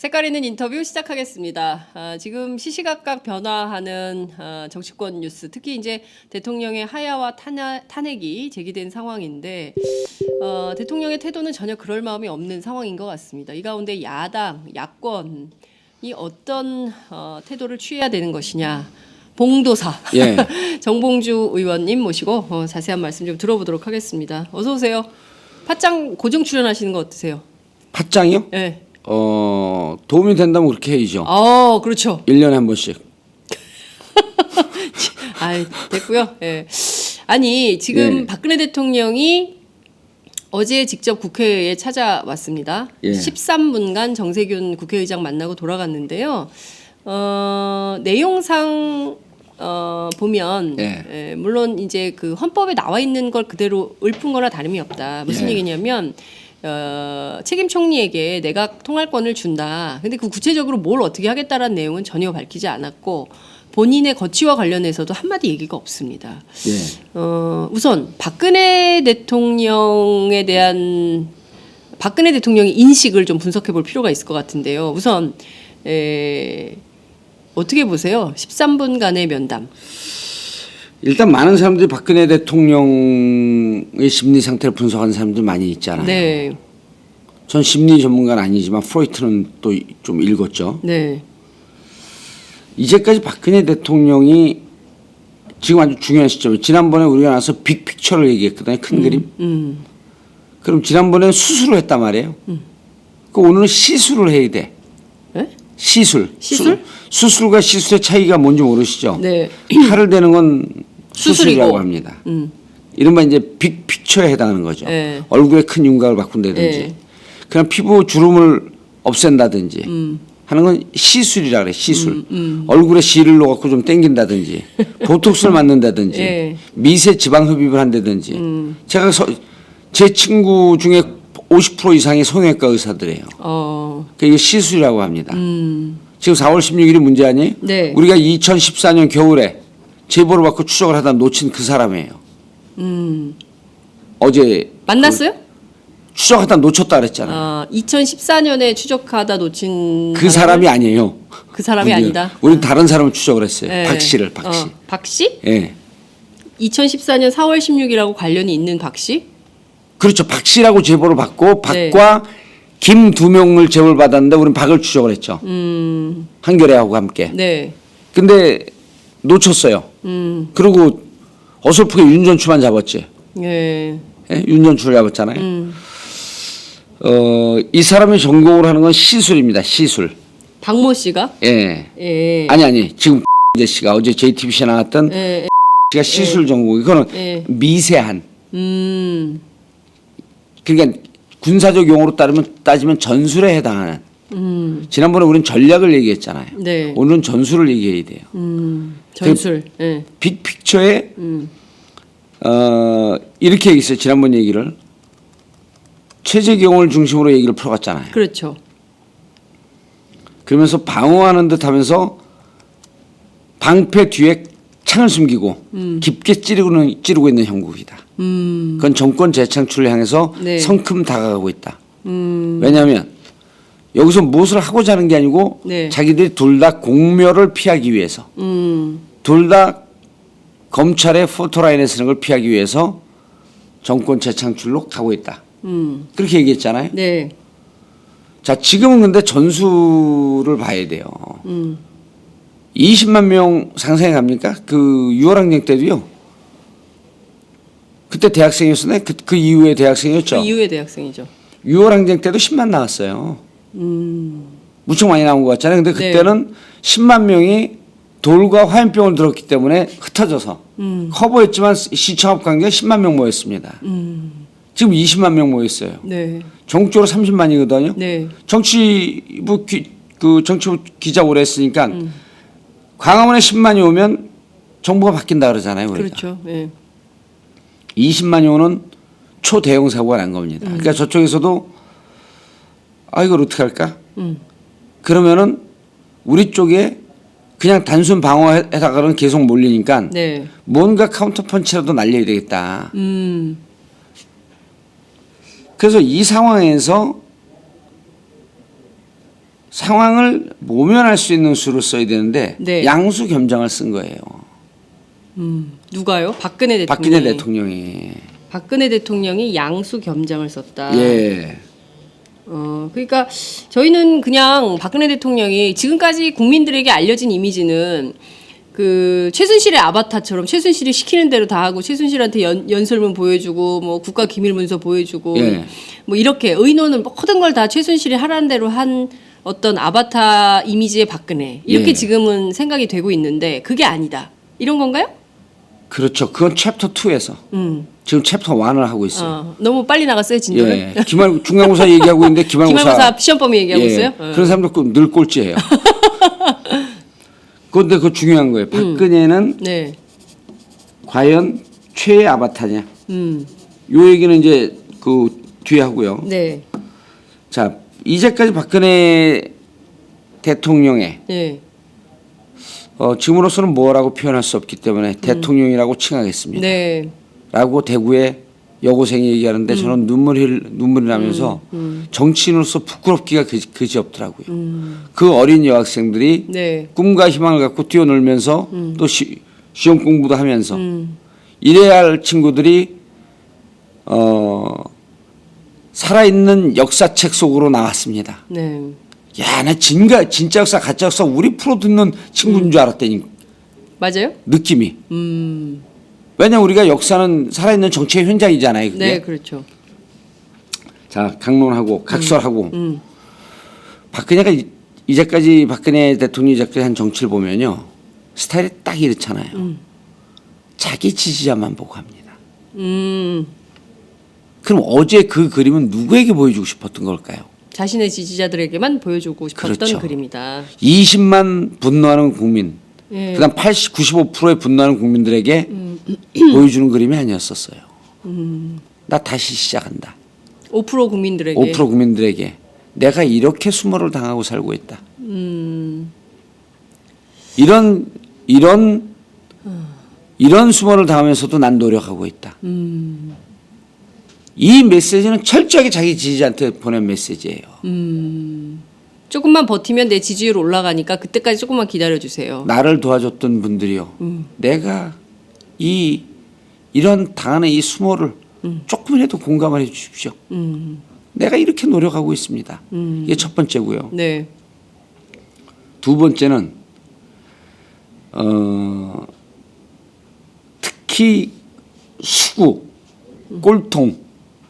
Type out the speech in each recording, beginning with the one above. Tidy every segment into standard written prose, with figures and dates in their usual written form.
색깔 있는 인터뷰 시작하겠습니다. 지금 시시각각 변화하는 정치권 뉴스, 특히 이제 대통령의 하야와 탄핵이 제기된 상황인데 대통령의 태도는 전혀 그럴 마음이 없는 상황인 것 같습니다. 이 가운데 야당, 야권이 어떤 태도를 취해야 되는 것이냐. 봉도사 예. 정봉주 의원님 모시고 자세한 말씀 좀 들어보도록 하겠습니다. 어서 오세요. 팟짱 고정 출연하시는 거 어떠세요? 팟짱이요? 네. 도움이 된다면 그렇게 해야죠. 그렇죠. 1년에 한 번씩. 됐고요. 예. 아니, 지금 예. 박근혜 대통령이 어제 직접 국회에 찾아왔습니다. 예. 13분간 정세균 국회의장 만나고 돌아갔는데요. 내용상 보면 예. 물론 이제 그 헌법에 나와 있는 걸 그대로 읊은 거나 다름이 없다. 무슨 예. 얘기냐면 책임 총리에게 내각 통할권을 준다. 근데 그 구체적으로 뭘 어떻게 하겠다라는 내용은 전혀 밝히지 않았고 본인의 거취와 관련해서도 한마디 얘기가 없습니다. 예. 우선 박근혜 대통령에 대한 박근혜 대통령의 인식을 좀 분석해 볼 필요가 있을 것 같은데요. 우선 어떻게 보세요? 13분간의 면담. 일단 많은 사람들이 박근혜 대통령의 심리 상태를 분석하는 사람들 많이 있잖아요. 네. 전 심리 전문가는 아니지만 프로이트는 또 좀 읽었죠. 네. 이제까지 박근혜 대통령이 지금 아주 중요한 시점에 지난번에 우리가 나와서 빅픽처를 얘기했거든요. 큰 그림. 그럼 지난번에 수술을 했단 말이에요. 그 오늘은 시술을 해야 돼. 네? 시술. 시술? 수술과 시술의 차이가 뭔지 모르시죠? 네. 칼을 대는 건 수술이라고 수술이고. 합니다. 이른바 이제 빅픽처에 해당하는 거죠. 네. 얼굴에 큰 윤곽을 바꾼다든지 네. 그냥 피부 주름을 없앤다든지 하는 건 시술이라 그래. 시술. 얼굴에 실을 넣어갖고 좀 당긴다든지 보톡스를 맞는다든지 네. 미세 지방 흡입을 한다든지 제가 제 친구 중에 50% 이상이 성형외과 의사들이에요. 이게 시술이라고 합니다. 지금 4월 16일이 문제 아니에요? 네. 우리가 2014년 겨울에 제보를 받고 추적을 하다 놓친 그 사람이에요. 어제 만났어요? 추적하다 놓쳤다 그랬잖아요. 2014년에 추적하다 놓친 그 사람이 아니에요. 그 사람이 아니다. 우리 다른 사람을 추적을 했어요. 네. 박 씨를 박 씨. 박 씨? 예. 2014년 4월 16일하고 관련이 있는 박 씨? 그렇죠. 박 씨라고 제보를 받고 네. 박과 김 두 명을 제보를 받았는데 우리는 박을 추적을 했죠. 한겨레하고 함께. 네. 근데 놓쳤어요. 그리고 어설프게 윤전추만 잡았지. 예. 예? 윤전추를 잡았잖아요. 이 사람이 전공을 하는 건 시술입니다. 시술. 박모 씨가? 예. 예. 아니 지금 씨가 어제 JTBC에 나왔던 예. 씨가 시술 전공. 이거는 예. 미세한. 그러니까 군사적 용어로 따지면 전술에 해당하는. 지난번에 우리는 전략을 얘기했잖아요. 네. 오늘은 전술을 얘기해야 돼요. 전술. 예. 빅픽처에 이렇게 얘기했어요. 지난번 얘기를 최재경을 중심으로 얘기를 풀어갔잖아요. 그렇죠. 그러면서 방어하는 듯하면서 방패 뒤에 창을 숨기고 깊게 찌르고 있는 형국이다. 그건 정권 재창출을 향해서 네. 성큼 다가가고 있다. 왜냐하면 여기서 무엇을 하고자 하는 게 아니고 네. 자기들이 둘 다 공멸을 피하기 위해서 둘 다 검찰의 포토라인에 서는 걸 피하기 위해서 정권 재창출로 가고 있다. 그렇게 얘기했잖아요. 네. 자, 지금은 근데 전술을 봐야 돼요. 20만 명 상상해 갑니까? 그 6월 항쟁 때도요. 그때 대학생이었었네. 그 이후에 대학생이었죠. 그 이후의 대학생이죠. 6월 항쟁 때도 10만 나왔어요. 무척 많이 나온 것 같잖아요. 근데 그때는 10만 명이 돌과 화염병을 들었기 때문에 흩어져서 커버했지만 시청합 관계가 10만 명 모였습니다. 지금 20만 명 모였어요. 네. 전국적으로 30만이거든요. 네. 정치부 기자 오래 했으니까 광화문에 10만이 오면 정부가 바뀐다 그러잖아요. 우리가. 그렇죠. 예. 20만이 오는 초대형 사고가 난 겁니다. 그러니까 저쪽에서도 이걸 어떻게 할까? 그러면은 우리 쪽에 그냥 단순 방어에다가는 계속 몰리니까 네. 뭔가 카운터 펀치라도 날려야 되겠다. 그래서 이 상황에서 상황을 모면할 수 있는 수를 써야 되는데 네. 양수 겸장을 쓴 거예요. 누가요? 박근혜 대통령이. 박근혜 대통령이. 박근혜 대통령이 양수 겸장을 썼다. 예. 그러니까 저희는 그냥 박근혜 대통령이 지금까지 국민들에게 알려진 이미지는 그 최순실의 아바타처럼 최순실이 시키는 대로 다 하고 최순실한테 연설문 보여주고 뭐 국가 기밀 문서 보여주고 예. 뭐 이렇게 의논을 모든 걸 다 최순실이 하라는 대로 한 어떤 아바타 이미지의 박근혜 이렇게 예. 지금은 생각이 되고 있는데 그게 아니다. 이런 건가요? 그렇죠. 그건 챕터 2에서. 지금 챕터 1을 하고 있어요. 너무 빨리 나갔어요, 진도는? 예. 중간고사 얘기하고 있는데 기말고사 시험 범위 얘기하고 예. 있어요? 그런 사람들 늘 꼴찌예요. 그런데 그거 중요한 거예요. 박근혜는 네. 과연 최애 아바타냐? 요 얘기는 이제 그 뒤에 하고요. 네. 자, 이제까지 박근혜 대통령의 네. 지금으로서는 뭐라고 표현할 수 없기 때문에 대통령이라고 칭하겠습니다. 네. 라고 대구의 여고생이 얘기하는데 저는 눈물이 나면서 정치인으로서 부끄럽기가 그지 없더라고요. 그 어린 여학생들이 네. 꿈과 희망을 갖고 뛰어놀면서 또 시험 공부도 하면서 이래야 할 친구들이 살아있는 역사책 속으로 나왔습니다. 네. 야, 나 진짜 역사, 가짜 역사 우리 프로 듣는 친구인 줄 알았더니 맞아요? 느낌이. 왜냐면 우리가 역사는 살아있는 정치의 현장이잖아요. 그게. 네, 그렇죠. 자, 강론하고 각설하고 박근혜가 이제까지 박근혜 대통령이 이제까지 한 정치를 보면요. 스타일이 딱 이렇잖아요. 자기 지지자만 보고 합니다. 그럼 어제 그 그림은 누구에게 보여주고 싶었던 걸까요? 자신의 지지자들에게만 보여주고 싶었던 그렇죠. 그림이다. 20만 분노하는 국민, 예. 그다음 95%의 분노하는 국민들에게 보여주는 그림이 아니었었어요. 나 다시 시작한다. 5% 국민들에게. 5% 국민들에게 내가 이렇게 수모를 당하고 살고 있다. 이런 수모를 당하면서도 난 노력하고 있다. 이 메시지는 철저하게 자기 지지자한테 보낸 메시지예요. 조금만 버티면 내 지지율 올라가니까 그때까지 조금만 기다려 주세요. 나를 도와줬던 분들이요. 내가 이런 당하는 이 수모를 조금이라도 공감을 해 주십시오. 내가 이렇게 노력하고 있습니다. 이게 첫 번째고요. 네. 두 번째는 특히 수구, 꼴통,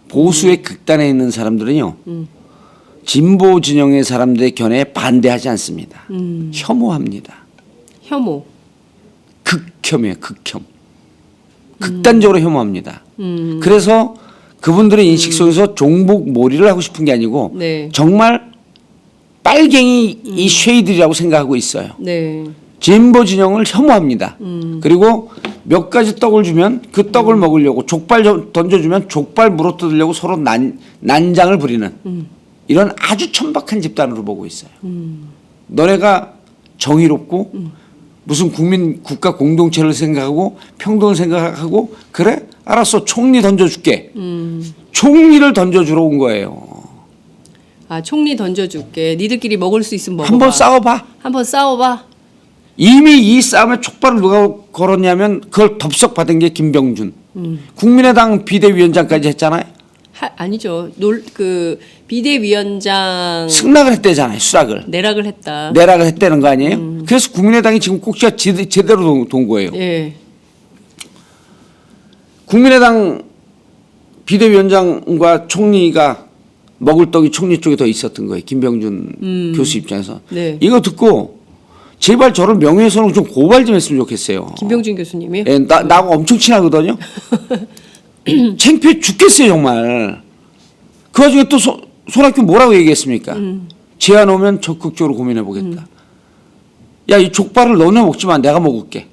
보수의 극단에 있는 사람들은요. 진보 진영의 사람들의 견해에 반대하지 않습니다. 혐오합니다. 혐오. 극혐이에요. 극혐. 극단적으로 혐오합니다. 그래서 그분들의 인식 속에서 종북 몰이를 하고 싶은 게 아니고 네. 정말 빨갱이 이 쉐이들이라고 생각하고 있어요. 네. 진보 진영을 혐오합니다. 그리고 몇 가지 떡을 주면 그 떡을 먹으려고 족발 던져주면 족발 물어뜯으려고 서로 난장을 부리는 이런 아주 천박한 집단으로 보고 있어요. 너네가 정의롭고 무슨 국가 공동체를 생각하고 평등을 생각하고 그래? 알았어. 총리 던져줄게. 총리를 던져주러 온 거예요. 아, 총리 던져줄게. 니들끼리 먹을 수 있으면 먹어봐. 한번 싸워봐. 한번 싸워봐. 이미 이 싸움에 촉발을 누가 걸었냐면 그걸 덥석 받은 게 김병준. 국민의당 비대위원장까지 했잖아요. 아니죠. 그 비대위원장 승낙을 했대잖아요. 수락을. 내락을 했다. 내락을 했다는 거 아니에요? 그래서 국민의당이 지금 꼭지가 제대로 돈 거예요. 예. 국민의당 비대위원장과 총리가 먹을 떡이 총리 쪽에 더 있었던 거예요. 김병준 교수 입장에서. 네. 이거 듣고 제발 저를 명예훼손으로 좀 고발 좀 했으면 좋겠어요. 김병준 교수님이요? 예, 나하고 엄청 친하거든요. 창피해 죽겠어요 정말. 그 와중에 또 손학규 뭐라고 얘기했습니까? 제안 오면 적극적으로 고민해 보겠다. 야, 이 족발을 너네 먹지만 내가 먹을게.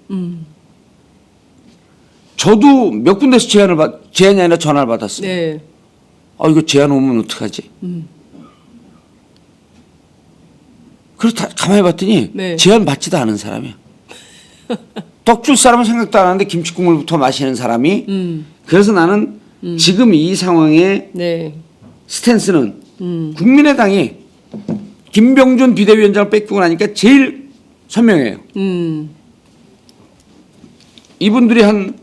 저도 몇 군데서 제안이 아니라 전화를 받았어요. 네. 아, 이거 제안 오면 어떡하지? 그래서 가만히 봤더니 네. 제안 받지도 않은 사람이야. 떡 줄 사람은 생각도 안 하는데 김치국물부터 마시는 사람이. 그래서 나는 지금 이 상황의 네. 스탠스는 국민의당이 김병준 비대위원장을 뺏기고 나니까 제일 선명해요. 이분들이 한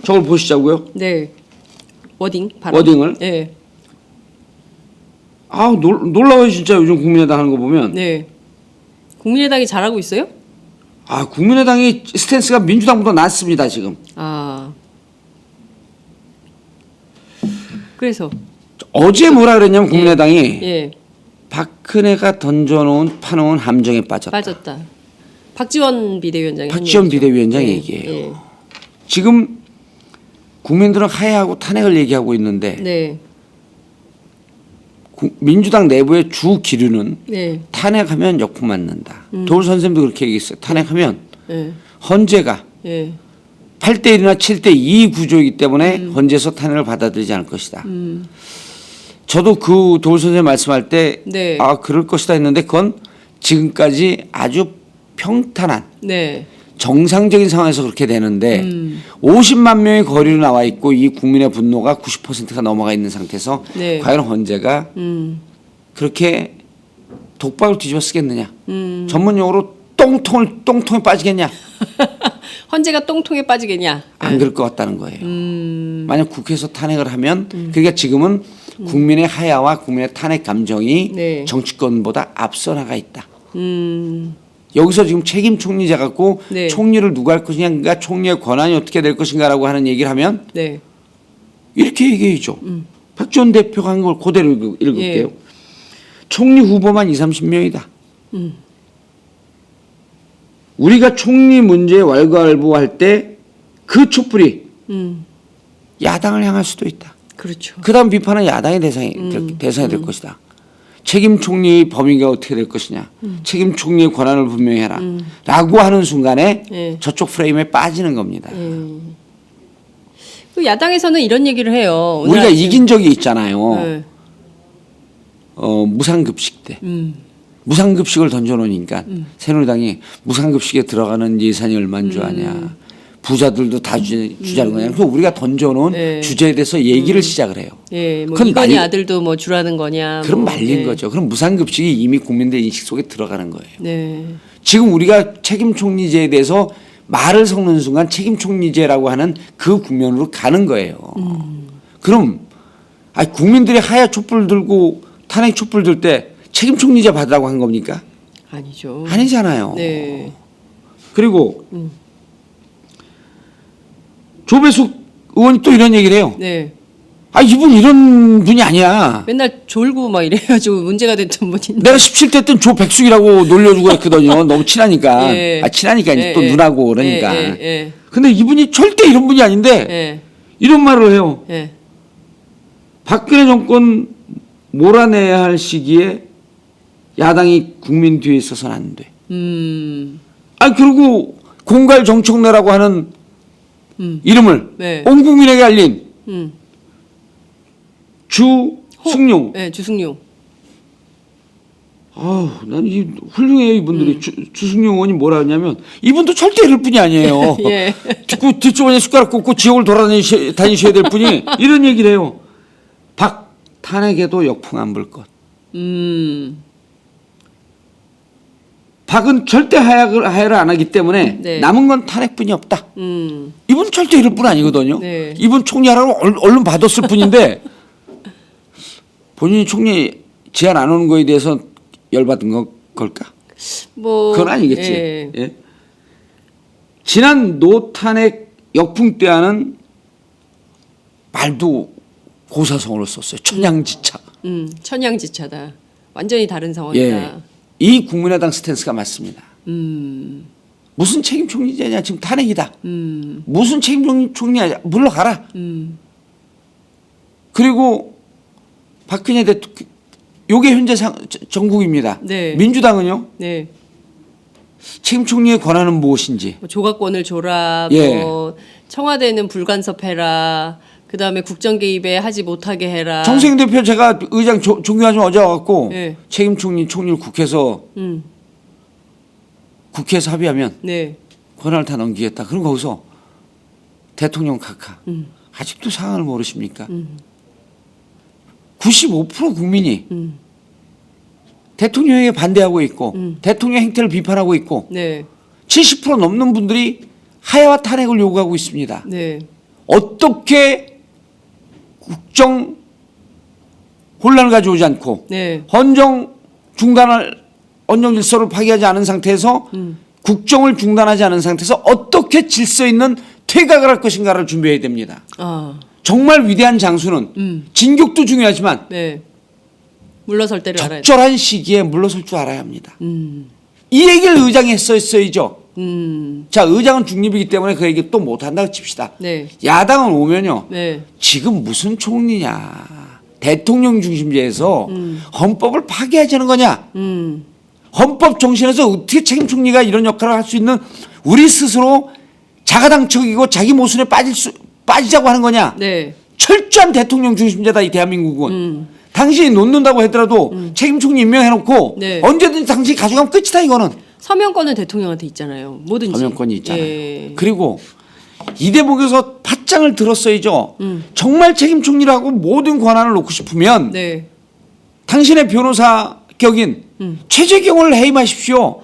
저걸 보시자고요. 네. 워딩 발언. 워딩을. 네. 아 놀라워요 진짜 요즘 국민의당 하는 거 보면. 네. 국민의당이 잘하고 있어요? 아 국민의당이 스탠스가 민주당보다 낫습니다 지금. 아. 그래서 어제 뭐라 그랬냐면 국민의당이 예. 박근혜가 던져놓은 파놓은 함정에 빠졌다. 박지원 비대위원장이 한 박지원 얘기죠. 비대위원장 예, 얘기예요. 예. 지금 국민들은 하야하고 탄핵을 얘기하고 있는데 네. 민주당 내부의 주 기류는 네. 탄핵하면 역풍 맞는다. 도울 선생님도 그렇게 얘기했어요. 탄핵하면 예. 헌재가 예. 8대 1이나 7대 2 구조이기 때문에 헌재에서 탄핵을 받아들이지 않을 것이다. 저도 그 도울 선생님 말씀할 때 네. 아 그럴 것이다 했는데 그건 지금까지 아주 평탄한 네. 정상적인 상황에서 그렇게 되는데 50만 명의 거리로 나와 있고 이 국민의 분노가 90%가 넘어가 있는 상태에서 네. 과연 헌재가 그렇게 독박을 뒤집어 쓰겠느냐. 전문용어로 똥통에 빠지겠냐. 헌재가 똥통에 빠지겠냐? 안 그럴 것 같다는 거예요. 만약 국회에서 탄핵을 하면 그러니까 지금은 국민의 하야와 국민의 탄핵 감정이 네. 정치권보다 앞서 나가 있다. 여기서 지금 책임 총리제 갖고 네. 총리를 누가 할 것이냐, 그러니까 총리의 권한이 어떻게 될 것인가라고 하는 얘기를 하면 네. 이렇게 얘기해야죠. 박지원 대표가 한 걸 그대로 읽을게요. 예. 총리 후보만 20, 30명이다. 우리가 총리 문제에 왈가왈부할 때 그 촛불이 야당을 향할 수도 있다. 그렇죠. 그다음 비판은 야당의 대상이 될 것이다. 책임 총리의 범위가 어떻게 될 것이냐. 책임 총리의 권한을 분명히 해라. 라고 하는 순간에 예. 저쪽 프레임에 빠지는 겁니다. 그 야당에서는 이런 얘기를 해요. 오늘 우리가 아침. 이긴 적이 있잖아요. 네. 무상급식 때. 무상급식을 던져놓으니까 새누리당이 무상급식에 들어가는 예산이 얼마인 줄 아냐. 부자들도 다 주자는 거냐. 그래서 우리가 던져놓은 네. 주제에 대해서 얘기를 시작을 해요. 예, 뭐 그건 이건희 말리- 아들도 뭐 주라는 거냐. 그럼 뭐, 말린 예. 거죠. 그럼 무상급식이 이미 국민들 인식 속에 들어가는 거예요. 네. 지금 우리가 책임 총리제에 대해서 말을 섞는 순간 책임 총리제라고 하는 그 국면으로 가는 거예요. 그럼 국민들이 하야 촛불 들고 탄핵 촛불 들 때 책임 총리제 받으라고 한 겁니까? 아니죠. 아니잖아요. 네. 그리고 조배숙 의원이 또 이런 얘기를 해요. 네. 이분 이런 분이 아니야. 맨날 졸고 막 이래가지고 문제가 됐던 분인데. 내가 17대 때는 조백숙이라고 놀려주고 했거든요. 너무 친하니까. 예. 친하니까 이제 예, 또 예. 누나고 그러니까. 예, 예, 근데 이분이 절대 이런 분이 아닌데 예, 이런 말을 해요. 예. 박근혜 정권 몰아내야 할 시기에 야당이 국민 뒤에 있어서는 안 돼. 그리고 공갈 정청래라고 하는 이름을 네. 온 국민에게 알린 음. 주승용. 네, 주승용. 난 이 훌륭해요 이분들이. 주승용 의원이 뭐라 하냐면 이분도 절대 이럴 뿐이 아니에요. 예. 뒷주머니에 숟가락 꽂고 지옥을 다니셔야 될 뿐이 이런 얘기를 해요. 박 탄핵에도 역풍 안 불 것. 박은 절대 하야를 안 하기 때문에 네. 남은 건 탄핵뿐이 없다. 이분 절대 이럴 뿐 아니거든요. 네. 이분 총리하라고 얼른 받았을 뿐인데 본인이 총리 제안 안 오는 거에 대해서 열받은 걸까? 뭐 그건 아니겠지. 예. 예. 지난 노탄핵 역풍 때와는 말도 고사성어를 썼어요. 천양지차. 천양지차다. 완전히 다른 상황이다. 예. 이 국민의당 스탠스가 맞습니다. 무슨 책임 총리제냐 지금 탄핵이다. 무슨 책임 총리냐 물러가라. 그리고 박근혜 대통령 요게 현재 정국입니다. 네. 민주당은요 네. 책임 총리의 권한은 무엇인지. 뭐 조각권을 줘라. 예. 뭐 청와대는 불간섭해라. 그 다음에 국정 개입에 하지 못하게 해라. 정세균 대표 제가 의장 종교화 좀 어제 와갖고 네. 책임 총리를 국회에서 합의하면 네. 권한을 다 넘기겠다. 그럼 거기서 대통령 각하 아직도 상황을 모르십니까? 95% 국민이 대통령에게 반대하고 있고 대통령 행태를 비판하고 있고 네. 70% 넘는 분들이 하야와 탄핵을 요구하고 있습니다. 네. 어떻게 국정 혼란을 가져오지 않고 네. 헌정 질서를 파괴하지 않은 상태에서 국정을 중단하지 않은 상태에서 어떻게 질서 있는 퇴각을 할 것인가를 준비해야 됩니다. 아. 정말 위대한 장수는 진격도 중요하지만 네. 물러설 때를 알아야 돼. 적절한 시기에 물러설 줄 알아야 합니다. 이 얘기를 의장이 했어야죠. 자, 의장은 중립이기 때문에 그 얘기 또 못한다고 칩시다. 네. 야당은 오면요. 네. 지금 무슨 총리냐. 대통령 중심제에서 헌법을 파괴하자는 거냐. 헌법 정신에서 어떻게 책임 총리가 이런 역할을 할 수 있는 우리 스스로 자가당착이고 자기 모순에 빠지자고 하는 거냐. 네. 철저한 대통령 중심제다 이 대한민국은. 당신이 놓는다고 하더라도 책임 총리 임명해놓고 네. 언제든지 당신이 가져가면 끝이다 이거는. 서명권은 대통령한테 있잖아요. 뭐든지. 서명권이 있잖아요. 예. 그리고 이 대목에서 팟짱을 들었어야죠. 정말 책임 총리라고 모든 권한을 놓고 싶으면 네. 당신의 변호사 격인 최재경을 해임하십시오.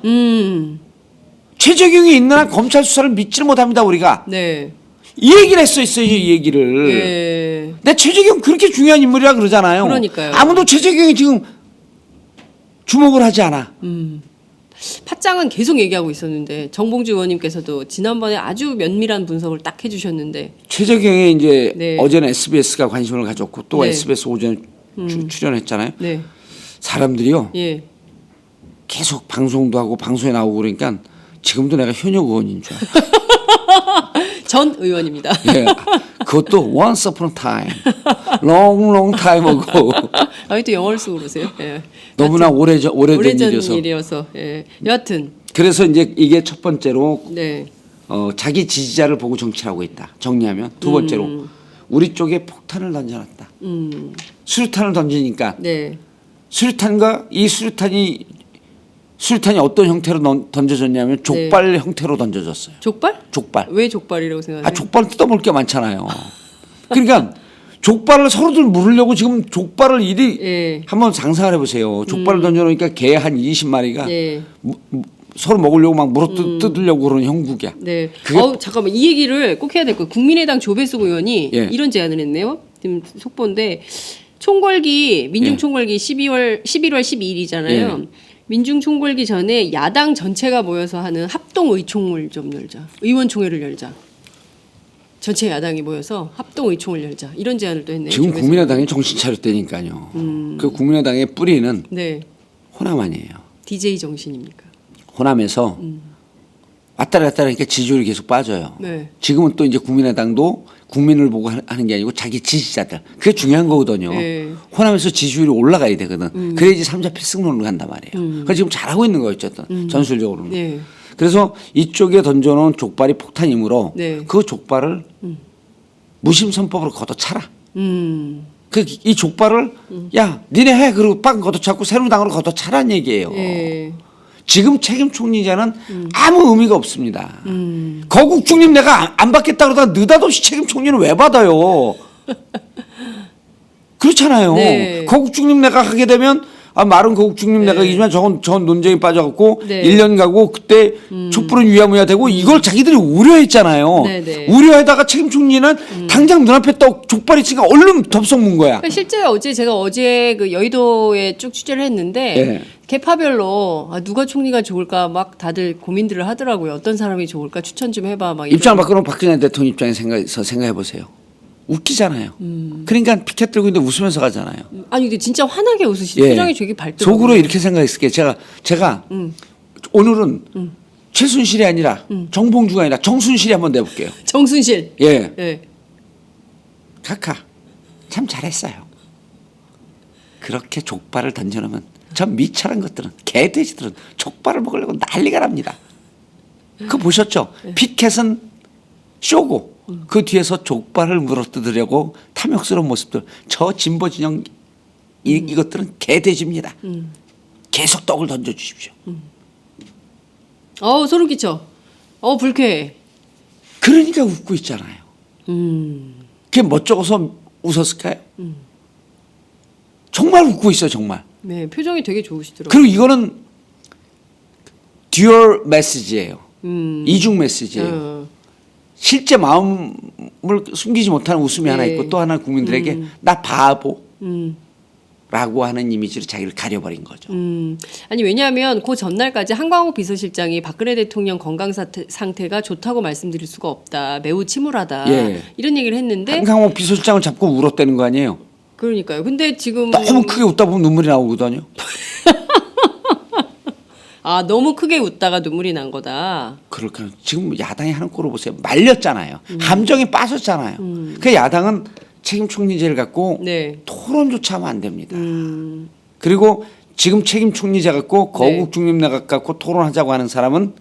최재경이 있는 한 검찰 수사를 믿지를 못합니다 우리가. 네. 이 얘기를 했어요 이 얘기를. 예. 근데 최재경 그렇게 중요한 인물이라 그러잖아요. 그러니까요. 아무도 최재경이 지금 주목을 하지 않아. 팟짱은 계속 얘기하고 있었는데 정봉주 의원님께서도 지난번에 아주 면밀한 분석을 딱 해주셨는데 최재경이 이제 네. 어제는 SBS가 관심을 가졌고 또 네. SBS 오전에 출연했잖아요. 네. 사람들이요 예. 계속 방송도 하고 방송에 나오고 그러니까 지금도 내가 현역 의원인 줄 알아. 전 의원입니다. 예. 그것도 once upon a time, long time ago. 아니 또 영어를 쓰고 그러세요? 예. 너무나 오래된 오래전 일이어서. 일이어서. 예. 여하튼 그래서 이제 이게 첫 번째로 네. 자기 지지자를 보고 정치를 하고 있다. 정리하면 두 번째로 우리 쪽에 폭탄을 던져놨다. 수류탄을 던지니까 네. 수류탄과 이 수류탄이 어떤 형태로 던져졌냐면 족발 형태로 던져졌어요. 족발? 족발. 왜 족발이라고 생각해요? 아 족발 뜯어볼 게 많잖아요. 그러니까 족발을 서로들 물으려고 지금 족발을 이리 예. 한번 상상을 해보세요. 족발을 던져놓으니까 개 한 20마리가 예. 서로 먹으려고 막 물어 뜯으려고 그러는 형국이야. 네. 그게- 잠깐만 이 얘기를 꼭 해야 될 거예요. 국민의당 조배수 의원이 예. 이런 제안을 했네요. 지금 속보인데 총궐기 민중 총궐기 11월 12일이잖아요. 예. 민중 총궐기 전에 야당 전체가 모여서 하는 합동 의총을 좀 열자. 의원총회를 열자. 전체 야당이 모여서 합동 의총을 열자. 이런 제안을 또 했네요. 지금 조배수 국민의당이 정신 차렸다니까요. 그 국민의당의 뿌리는 네. 호남 아니에요. DJ 정신입니까? 호남에서 왔다 갔다 하니까 지지율이 계속 빠져요. 네. 지금은 또 이제 국민의당도 국민을 보고 하는 게 아니고 자기 지지자들. 그게 중요한 거거든요. 네. 호남에서 지지율이 올라가야 되거든. 그래야지 3자 필승론으로 간단 말이에요. 그래서 지금 잘하고 있는 거예요. 어쨌든 전술적으로는. 네. 그래서 이쪽에 던져놓은 족발이 폭탄이므로 네. 그 족발을 무심선법으로 걷어차라. 이 족발을 야 니네 해 그리고 빵 걷어차고 새누리당으로 걷어차라는 얘기예요. 예. 지금 책임 총리자는 아무 의미가 없습니다. 거국 중립 내가 안 받겠다 그러다가 느닷없이 책임 총리는 왜 받아요? 그렇잖아요. 네. 거국 중립 내가 하게 되면 말은 거국 중립 내각이지만 전 논쟁이 빠져갖고 네. 1년 가고 그때 촛불은 유야무야 되고 이걸 자기들이 우려했잖아요. 네, 네. 우려하다가 책임 총리는 당장 눈앞에 떡 족발 있으니까 얼른 덥석 문 거야. 그러니까 실제 제가 어제 그 여의도에 쭉 취재를 했는데 예. 개파별로 누가 총리가 좋을까 막 다들 고민들을 하더라고요. 어떤 사람이 좋을까 추천 좀 해봐 막 입장을 이런. 바꾸면 박근혜 대통령 입장에 생각해 보세요. 웃기잖아요. 그러니까 피켓 들고 있는데 웃으면서 가잖아요. 아니 근데 진짜 환하게 웃으시죠. 예. 표정이 되게 밝더라고요. 속으로 이렇게 생각했을게. 제가 오늘은 최순실이 아니라 정봉주가 아니라 정순실이 한번 내볼게요. 정순실. 예, 예. 카카 참 잘했어요. 그렇게 족발을 던져놓으면 저 미천한 것들은 개돼지들은 족발을 먹으려고 난리가 납니다. 그거 보셨죠? 피켓은 쇼고 그 뒤에서 족발을 물어뜯으려고 탐욕스러운 모습들. 저 진보 진영 이것들은 개돼지입니다. 계속 떡을 던져주십시오. 소름 끼쳐. 불쾌해. 그러니까 웃고 있잖아요. 그게 멋쩍어서 웃었을까요? 정말 웃고 있어요, 정말. 네, 표정이 되게 좋으시더라고요. 그리고 이거는 듀얼 메시지예요. 이중 메시지예요. 실제 마음을 숨기지 못하는 웃음이 하나 네. 있고 또 하나는 국민들에게 나 바보. 라고 하는 이미지로 자기를 가려버린 거죠. 아니 왜냐하면 그 전날까지 한광욱 비서실장이 박근혜 대통령 건강 상태가 좋다고 말씀드릴 수가 없다. 매우 침울하다. 예. 이런 얘기를 했는데 한강호 비서실장을 잡고 울었다는 거 아니에요? 그러니까요. 근데 지금 너무 크게 웃다 보면 눈물이 나오거든요. 아 너무 크게 웃다가 눈물이 난 거다. 그렇게 지금 야당이 하는 꼴을 보세요. 말렸잖아요. 함정에 빠졌잖아요. 그 야당은 책임 총리제를 갖고 네. 토론조차 하면 안 됩니다. 그리고 지금 책임 총리제 갖고 거국 네. 중립내각 갖고 토론하자고 하는 사람은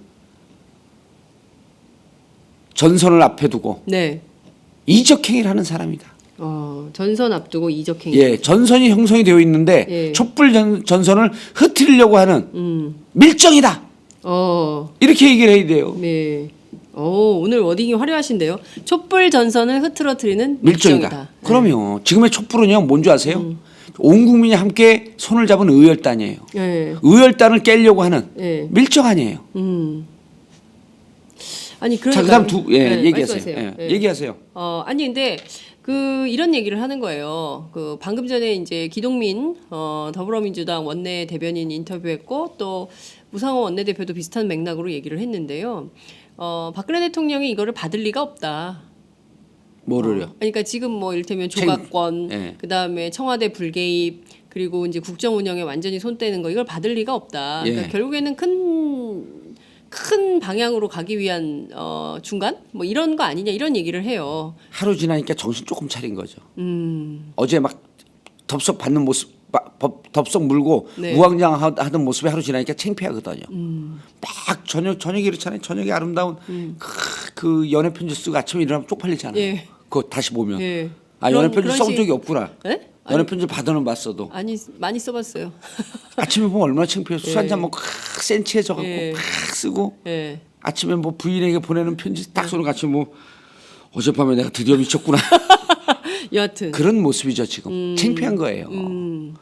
전선을 앞에 두고 네. 이적행위를 하는 사람이다. 전선 앞두고 이적행위. 예, 전선이 형성이 되어 있는데 예. 촛불 전선을 흐트리려고 하는 밀정이다. 이렇게 얘기를 해야 돼요. 네. 오늘 워딩이 화려하신데요. 촛불 전선을 흐트러뜨리는 밀정이다. 밀정이다. 그럼요. 지금의 촛불은요, 뭔지 아세요? 온 국민이 함께 손을 잡은 의열단이에요. 네. 의열단을 깨려고 하는 네. 밀정 아니에요. 아니 그러니까 자, 그다음 얘기하세요. 말씀하세요. 예, 네. 얘기하세요. 아니 근데 이런 얘기를 하는 거예요. 방금 전에 이제 기동민 더불어민주당 원내 대변인 인터뷰했고 또 우상호 원내대표도 비슷한 맥락으로 얘기를 했는데요. 박근혜 대통령이 이거를 받을 리가 없다. 뭐를요? 그러니까 지금 뭐 이를테면 조각권, 예. 그다음에 청와대 불개입, 그리고 이제 국정 운영에 완전히 손 떼는 거 이걸 받을 리가 없다. 예. 그러니까 결국에는 큰 방향으로 가기 위한 중간 뭐 이런 거 아니냐 이런 얘기를 해요. 하루 지나니까 정신 조금 차린 거죠. 어제 막 덥석 받는 모습, 덥석 물고 네. 우왕좌왕하던 모습이 하루 지나니까 창피하거든요. 막 저녁에 이렇잖아요. 저녁에 아름다운 그 연애 편지 쓰고 아침에 일어나면 쪽팔리잖아요. 예. 그거 다시 보면 예. 연애 편지 그런 써본 식- 적이 없구나. 네? 연애 편지 받아는 봤어도 아니 많이 써봤어요. 아침에 보면 얼마나 창피해요. 술 한 잔 먹고 센치해져 갖고 예. 막 쓰고 예. 아침에 뭐 부인에게 보내는 편지 딱 손을 같이 뭐 어젯밤에 내가 드디어 미쳤구나. 여하튼 그런 모습이죠 지금. 창피한 거예요.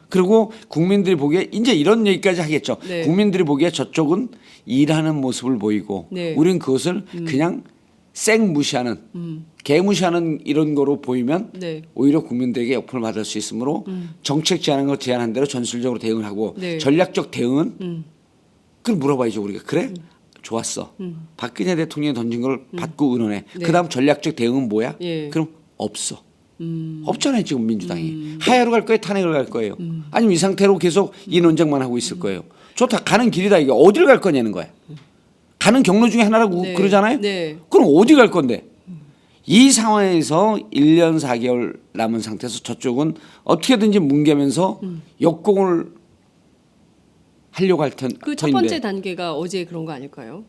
그리고 국민들이 보기에 이제 이런 얘기까지 하겠죠. 네. 국민들이 보기에 저쪽은 일하는 모습을 보이고 네. 우리는 그것을 그냥 생 무시하는 개 무시하는 이런 거로 보이면 네. 오히려 국민들에게 역풍을 받을 수 있으므로 정책 제안한 거 제안한 대로 전술적으로 대응을 하고 네. 전략적 대응은 그걸 물어봐야죠 우리가. 그래? 좋았어. 박근혜 대통령이 던진 걸 받고 의논해. 네. 그다음 전략적 대응은 뭐야? 예. 그럼 없어. 없잖아요 지금 민주당이. 하야로 갈 거예요, 탄핵을 갈 거예요. 아니면 이 상태로 계속 이 논쟁만 하고 있을 거예요. 좋다, 가는 길이다. 이게 어디를 갈 거냐는 거야. 가는 경로 중에 하나라고 네. 그러잖아요. 네. 그럼 어디 갈 건데? 이 상황에서 1년 4개월 남은 상태에서 저쪽은 어떻게든지 뭉개면서 역공을 하려고 할 텐데. 그 첫 번째 단계가 어제 그런 거 아닐까요?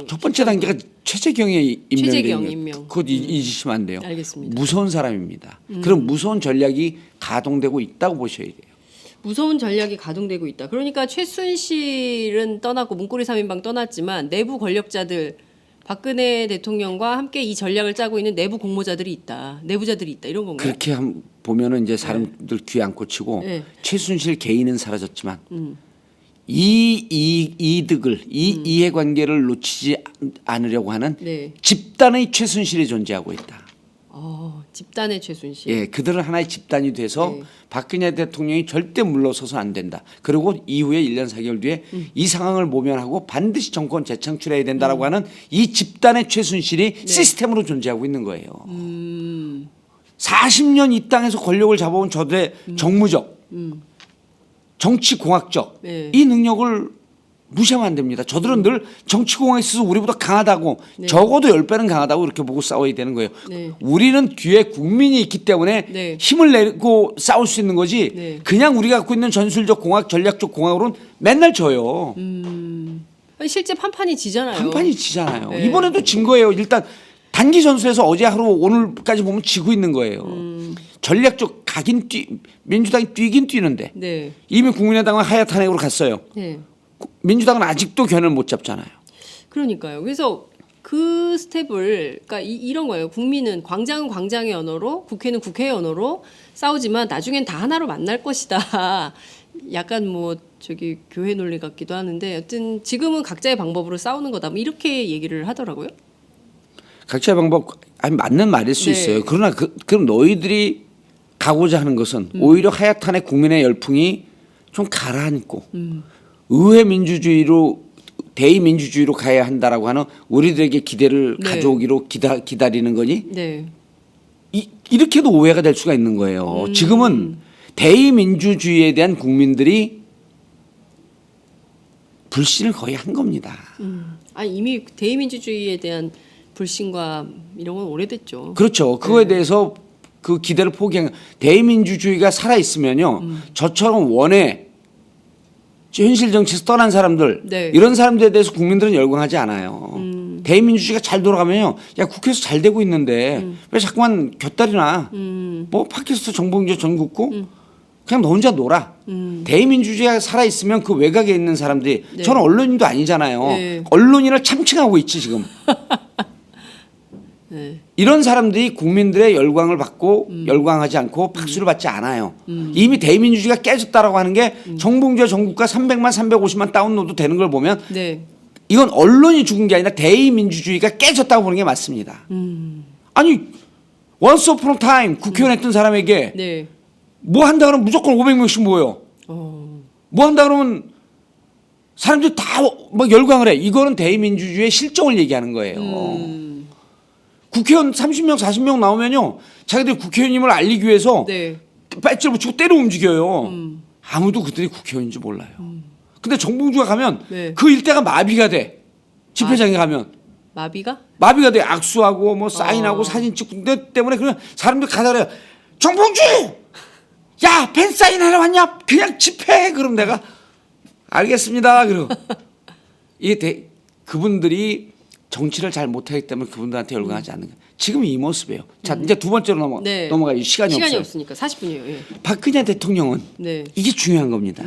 첫 번째 단계가 최재경의 최재경 임명이 임명. 그것 잊으시면 안 돼요. 알겠습니다. 무서운 사람입니다. 그럼 무서운 전략이 가동되고 있다고 보셔야 돼요. 무서운 전략이 가동되고 있다. 그러니까 최순실은 떠났고 문고리 3인방 떠났지만 내부 권력자들 박근혜 대통령과 함께 이 전략을 짜고 있는 내부 공모자들이 있다. 내부자들이 있다. 이런 건가요? 그렇게 보면은 이제 사람들 귀에 안 꽂히고 네. 최순실 개인은 사라졌지만 이 이득을 이 이해관계를 놓치지 않으려고 하는 네. 집단의 최순실이 존재하고 있다. 집단의 최순실. 예, 그들은 하나의 집단이 돼서 네. 박근혜 대통령이 절대 물러서서 안 된다. 그리고 이후에 1년 4개월 뒤에 이 상황을 모면하고 반드시 정권 재창출해야 된다라고 하는 이 집단의 최순실이 네. 시스템으로 존재하고 있는 거예요. 40년 이 땅에서 권력을 잡아온 저들의 정무적, 정치공학적 네. 이 능력을 무시하면 안 됩니다. 저들은 늘 정치공학에 있어서 우리보다 강하다고 네. 적어도 10배는 강하다고 이렇게 보고 싸워야 되는 거예요. 네. 우리는 뒤에 국민이 있기 때문에 네. 힘을 내고 싸울 수 있는 거지 네. 그냥 우리가 갖고 있는 전술적 공학, 전략적 공학으로는 맨날 져요. 아니, 실제 판판이 지잖아요. 판판이 지잖아요. 네. 이번에도 진 거예요. 일단 단기 전술에서 어제 하루 오늘까지 보면 지고 있는 거예요. 전략적 민주당이 뛰긴 뛰는데 네. 이미 국민의당은 하야 탄핵으로 갔어요. 네. 민주당은 아직도 견을 못 잡잖아요. 그러니까요. 그래서 그 스텝을 그러니까 이런 거예요. 국민은 광장은 광장의 언어로 국회는 국회의 언어로 싸우지만 나중엔 다 하나로 만날 것이다. 약간 뭐 저기 교회 논리 같기도 하는데 여튼 지금은 각자의 방법으로 싸우는 거다. 뭐 이렇게 얘기를 하더라고요. 각자의 방법 아니 맞는 말일 수 네. 있어요. 그러나 그럼 너희들이 가고자 하는 것은 오히려 하야탄의 국민의 열풍이 좀 가라앉고 의회 민주주의로 대의민주주의로 가야 한다라고 하는 우리들에게 기대를 네. 가져오기로 기다리는 거니 네. 이렇게도 오해가 될 수가 있는 거예요. 지금은 대의민주주의에 대한 국민들이 불신을 거의 한 겁니다. 아니 이미 대의민주주의에 대한 불신과 이런 건 오래됐죠. 그렇죠. 그거에 대해서 그 기대를 포기한 대의민주주의가 살아 있으면요. 저처럼 원해 현실 정치에서 떠난 사람들 네. 이런 사람들에 대해서 국민들은 열광하지 않아요. 대의민주주의가 잘 돌아가면요. 야 국회에서 잘 되고 있는데 왜 자꾸만 곁다리나 뭐 팟캐스트 정봉주 전국구 그냥 너 혼자 놀아. 대의민주주의가 살아 있으면 그 외곽에 있는 사람들이 네. 저는 언론인도 아니잖아요. 네. 언론인을 참칭하고 있지 지금. 네. 이런 사람들이 국민들의 열광을 받고 열광하지 않고 박수를 받지 않아요. 이미 대의민주주의가 깨졌다라고 하는 게 정봉주와 전국가 300만 350만 다운로드 되는 걸 보면 네. 이건 언론이 죽은 게 아니라 대의민주주의가 깨졌다고 보는 게 맞습니다. 아니 once upon a time 국회의원 했던 사람에게 네. 뭐 한다 그러면 무조건 500명씩 모여. 뭐 한다 그러면 사람들이 다 막 열광을 해. 이거는 대의민주주의의 실정을 얘기하는 거예요. 국회의원 30명 40명 나오면요. 자기들 국회의원임을 알리기 위해서 네. 배지를 붙이고 때려 움직여요. 아무도 그들이 국회의원인지 몰라요. 근데 정봉주가 가면 네. 그 일대가 마비가 돼. 집회장에 가면. 마비가 돼. 악수하고 뭐 사인하고 사진 찍고 근데 때문에 그냥 사람들 가다래요. 정봉주! 야, 팬 사인하러 왔냐? 그냥 집회해. 그럼 내가 알겠습니다. 그리고 그분들이 정치를 잘 못하기 때문에 그분들한테 열광하지 않는 거예요. 지금 이 모습이에요. 자, 이제 두 번째로 네. 넘어가요. 시간이 없어요. 없으니까 40분이에요. 예. 박근혜 대통령은 네. 이게 중요한 겁니다.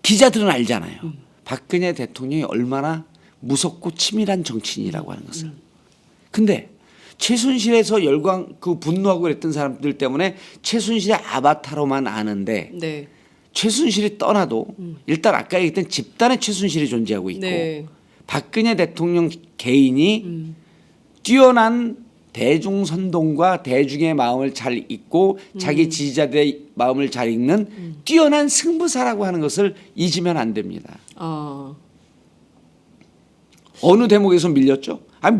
기자들은 알잖아요. 박근혜 대통령이 얼마나 무섭고 치밀한 정치인이라고 하는 것을. 근데 최순실에서 열광 그 분노하고 그랬던 사람들 때문에 최순실의 아바타로만 아는데 네. 최순실이 떠나도 일단 아까 얘기했던 집단의 최순실이 존재하고 있고 네. 박근혜 대통령 개인이 뛰어난 대중선동과 대중의 마음을 잘 읽고 자기 지지자들의 마음을 잘 읽는 뛰어난 승부사라고 하는 것을 잊으면 안 됩니다. 어느 대목에서 밀렸죠? 아니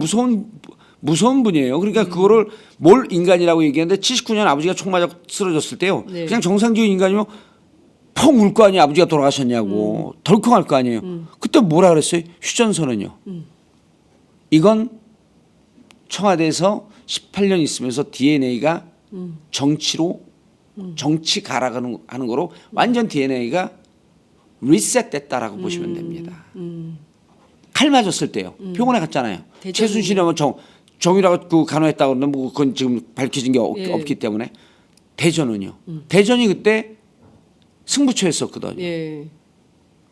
무서운 분이에요. 그러니까 그거를 뭘 인간이라고 얘기하는데 79년 아버지가 총 맞아 쓰러졌을 때요. 네. 그냥 정상적인 인간이면 펑 울 거 아니에요. 아버지가 돌아가셨냐고. 덜컹할 거 아니에요. 그때 뭐라 그랬어요? 휴전선언이요. 이건 청와대에서 18년 있으면서 DNA가 정치로 정치 가라가는 하는 거로 완전 DNA가 리셋됐다라고 보시면 됩니다. 칼 맞았을 때요. 병원에 갔잖아요. 최순실이 뭐 정유라가 그 간호했다고 그러는데 뭐 그건 지금 밝혀진 게 예. 없기 때문에 대전은요. 대전이 그때 승부처였었거든요. 예.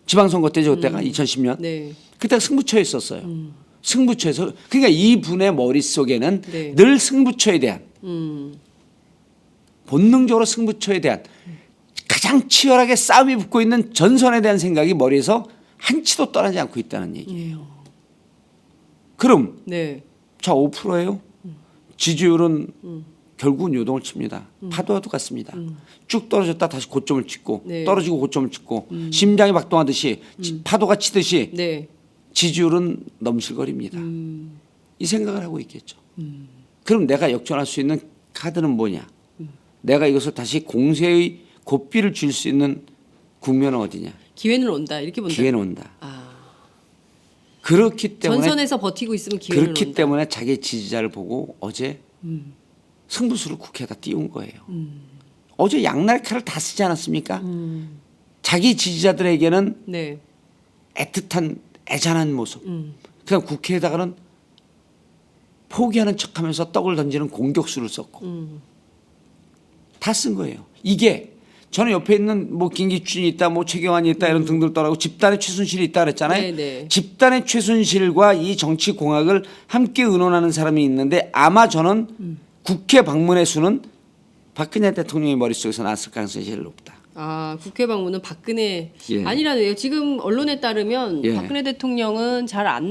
지방선거 때죠. 그때가 2010년. 네. 그때 승부처였었어요. 승부처에서 그러니까 이 분의 머릿속에는 네. 늘 승부처에 대한 본능적으로 승부처에 대한 가장 치열하게 싸움이 붙고 있는 전선에 대한 생각이 머리에서 한치도 떠나지 않고 있다는 얘기예요. 그럼 네. 자 5%예요. 지지율은 결국은 요동을 칩니다. 파도와 똑같습니다. 쭉 떨어졌다 다시 고점을 찍고 네. 떨어지고 고점을 찍고 심장이 박동하듯이 파도가 치듯이 네. 지지율은 넘실거립니다. 이 생각을 하고 있겠죠. 그럼 내가 역전할 수 있는 카드는 뭐냐? 내가 이것을 다시 공세의 고삐를 줄 수 있는 국면은 어디냐? 기회는 온다. 이렇게 본다. 기회는 온다. 그렇기 때문에 전선에서 버티고 있으면 기회는 그렇기 온다. 때문에 자기 지지자를 보고 어제 승부수를 국회에다 띄운 거예요. 어제 양날 칼을 다 쓰지 않았습니까? 자기 지지자들에게는 네. 애틋한 애잔한 모습. 그냥 국회에다가는 포기하는 척하면서 떡을 던지는 공격수를 썼고 다 쓴 거예요. 이게 저는 옆에 있는 뭐 김기춘이 있다, 뭐 최경환이 있다 이런 등등 떠나고 집단의 최순실이 있다 그랬잖아요. 네네. 집단의 최순실과 이 정치 공학을 함께 의논하는 사람이 있는데 아마 저는 국회 방문의 수는 박근혜 대통령의 머릿속에서 나왔을 가능성이 제일 높다. 아, 국회 방문은 박근혜 예. 아니라네요. 지금 언론에 따르면 예. 박근혜 대통령은 잘 안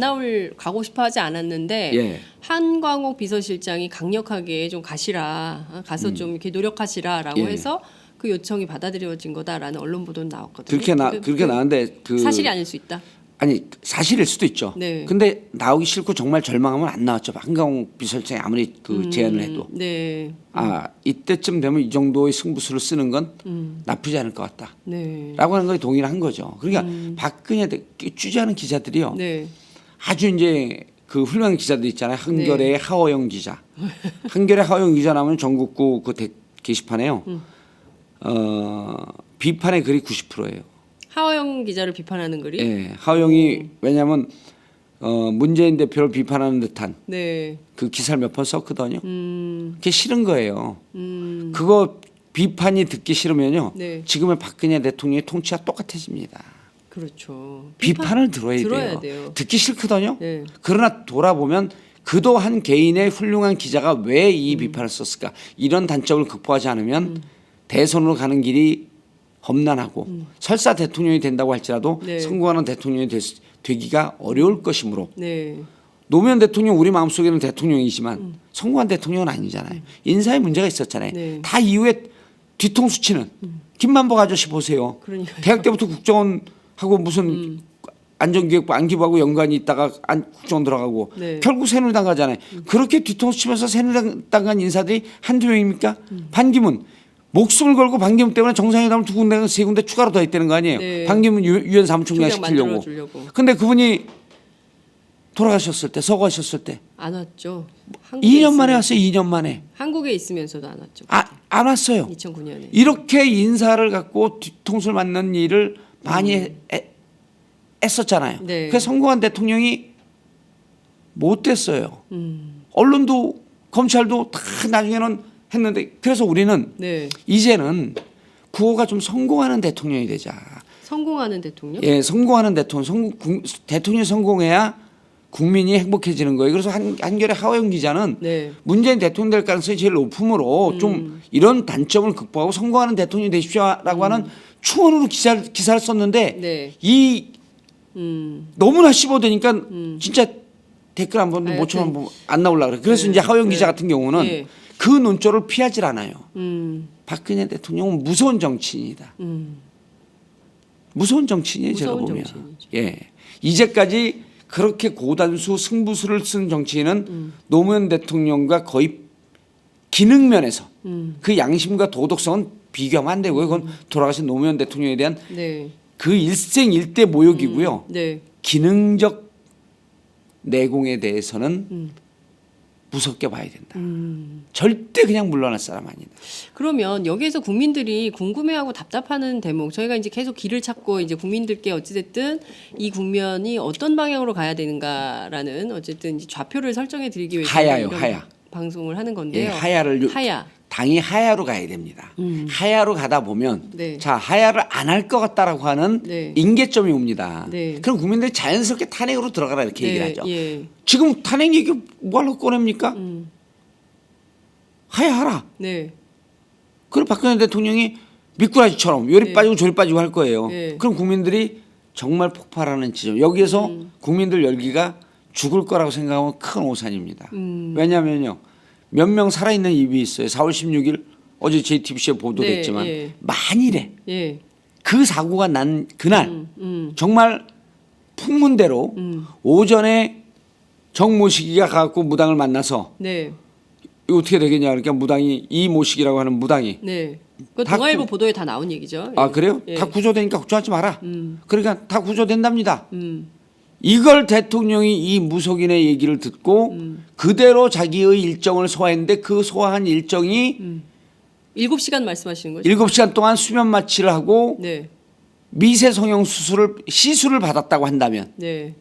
가고 싶어하지 않았는데 예. 한광옥 비서실장이 강력하게 좀 가서 좀 이렇게 노력하시라라고 예. 해서 그 요청이 받아들여진 거다라는 언론 보도는 나왔거든요. 그렇게 나왔는데 그 사실이 아닐 수 있다. 아니 사실일 수도 있죠. 네. 근데 나오기 싫고 정말 절망하면 안 나왔죠. 한강홍 비서실장이 아무리 그 제안을 해도 네. 아 이때쯤 되면 이 정도의 승부수를 쓰는 건 나쁘지 않을 것 같다. 네. 라고 하는 거에 동의를 한 거죠. 그러니까 박근혜 취재하는 기자들이요. 네. 아주 이제 그 훌륭한 기자들 있잖아요. 한겨레의 하호영 기자. 한겨레 하호영 기자 나오면 전국구 그 게시판에요. 비판의 글이 90%예요. 하호영 기자를 비판하는 글이. 예, 하호영이 왜냐하면 문재인 대표를 비판하는 듯한 네. 그 기사를 몇 번 썼거든요. 그게 싫은 거예요. 그거 비판이 듣기 싫으면요. 네. 지금의 박근혜 대통령의 통치가 똑같아집니다. 그렇죠. 비판을 들어야 들어야 돼요. 돼요. 듣기 싫거든요. 네. 그러나 돌아보면 그도 한 개인의 훌륭한 기자가 왜 이 비판을 썼을까? 이런 단점을 극복하지 않으면 대선으로 가는 길이 험난하고 설사 대통령이 된다고 할지라도 네. 성공하는 대통령이 되기가 어려울 것이므로 네. 노무현 대통령 우리 마음속에는 대통령이지만 성공한 대통령은 아니잖아요. 인사에 문제가 있었잖아요. 네. 다 이후에 뒤통수 치는 김만복 아저씨 보세요. 그러니까요. 대학 때부터 국정원하고 무슨 안전기획부 안기부하고 연관이 있다가 국정원 들어가고 네. 결국 새누리당 가잖아요. 그렇게 뒤통수 치면서 새누리당 간 인사들이 한두 명입니까? 반기문 목숨을 걸고 반기문 때문에 정상회담을 2군데 3군데 추가로 더 했다는 거 아니에요. 네. 반기문 유엔 사무총장 총장 시키려고. 만들어주려고. 근데 그분이 돌아가셨을 때 서거하셨을 때 안 왔죠. 한국에 2년 만에 있으면- 왔어요. 2년 만에. 한국에 있으면서도 안 왔죠. 안 왔어요. 2009년에. 이렇게 인사를 갖고 뒤통수를 맞는 일을 많이 했었잖아요. 네. 그래서 성공한 대통령이 못 됐어요. 음. 언론도 검찰도 다 나중에는 했는데 그래서 우리는 네. 이제는 구호가 좀 성공하는 대통령이 되자. 성공하는 대통령? 예, 성공하는 대통령이 성공해야 국민이 행복해지는 거예요. 그래서 한겨레 하호영 기자는 네. 문재인 대통령 될 가능성이 제일 높으므로 좀 이런 단점을 극복하고 성공하는 대통령이 되십시오라고 하는 충원으로 기사를 썼는데 네. 이 음. 너무나 씹어대니까 진짜 댓글 한 번도 아, 못 쳐면 여튼. 안 나오려고 그래요. 그래서 네. 이제 하호영 네. 기자 같은 경우는 예. 그 논조를 피하질 않아요. 박근혜 박근혜 대통령은 무서운 정치인이다. 무서운 정치인이에요. 제가 무서운 보면. 정치인이죠. 예. 이제까지 그렇게 고단수 승부수를 쓴 정치인은 노무현 대통령과 거의 기능 면에서 그 양심과 도덕성은 비교하면 안 되고요. 그건 돌아가신 노무현 대통령에 대한 네. 그 일생일대 모욕이고요. 네. 기능적 내공에 대해서는 무섭게 봐야 된다. 절대 그냥 물러날 사람 아니다. 그러면 여기에서 국민들이 궁금해하고 답답하는 대목, 저희가 이제 계속 길을 찾고 이제 국민들께 어찌됐든 이 국면이 어떤 방향으로 가야 되는가라는 어쨌든 이제 좌표를 설정해 드리기 위해서 하야요, 이런 하야. 방송을 하는 예, 건데요. 하야를 하야. 당이 하야로 가야 됩니다. 하야로 가다 보면 네. 자 하야를 안 할 것 같다라고 하는 네. 인계점이 옵니다. 네. 그럼 국민들이 자연스럽게 탄핵으로 들어가라 이렇게 얘기를 하죠. 예. 지금 탄핵 얘기 뭐하러 꺼냅니까? 하야하라. 네. 그럼 박근혜 대통령이 미꾸라지처럼 요리 네. 빠지고 조리 빠지고 할 거예요. 네. 그럼 국민들이 정말 폭발하는 지점. 여기에서 국민들 열기가 죽을 거라고 생각하면 큰 오산입니다. 왜냐하면요. 몇 명 살아있는 입이 있어요. 4월 16일 어제 JTBC에 보도됐지만 네, 예. 만일에 예. 그 사고가 난 그날 정말 풍문대로 오전에 정모식이가 가갖고 무당을 만나서 네. 이거 어떻게 되겠냐 그러니까 무당이 이모식이라고 하는 무당이 네. 그 다 동아일보 보도에 다 나온 얘기죠. 아 그래요? 예. 다 구조되니까 걱정하지 마라. 그러니까 다 구조된답니다. 이걸 대통령이 이 무속인의 얘기를 듣고 그대로 자기의 일정을 소화했는데 그 소화한 일정이 7시간 말씀하시는 거죠? 7시간 동안 수면 마취를 하고 네. 미세 성형 시술을 받았다고 한다면 네.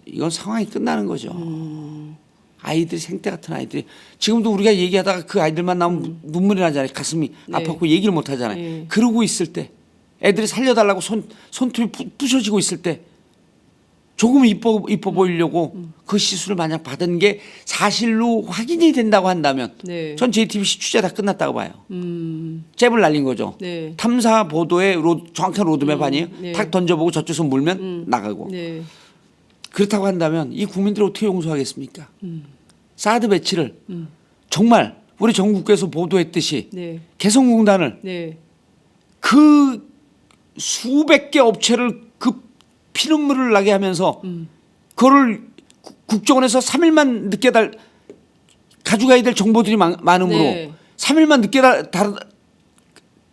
이건 상황이 끝나는 거죠. 아이들이 생태 같은 아이들이 지금도 우리가 얘기하다가 그 아이들만 나오면 눈물이 나잖아요. 가슴이 네. 아팠고 얘기를 못 하잖아요. 네. 그러고 있을 때 애들이 살려달라고 손톱이 부셔지고 있을 때 조금 이뻐 보이려고 그 시술을 만약 받은 게 사실로 확인이 된다고 한다면 네. 전 JTBC 취재 다 끝났다고 봐요. 잽을 날린 거죠. 네. 탐사 보도의 정확한 로드맵 아니에요? 네. 탁 던져보고 저쪽에서 물면 나가고. 네. 그렇다고 한다면 이 국민들을 어떻게 용서하겠습니까? 사드 배치를 정말 우리 전국에서 보도했듯이 네. 개성공단을 네. 그 수백 개 업체를 그 피눈물을 나게 하면서 그거를 국정원에서 3일만 늦게 가져가야 될 정보들이 많으므로 네. 3일만 늦게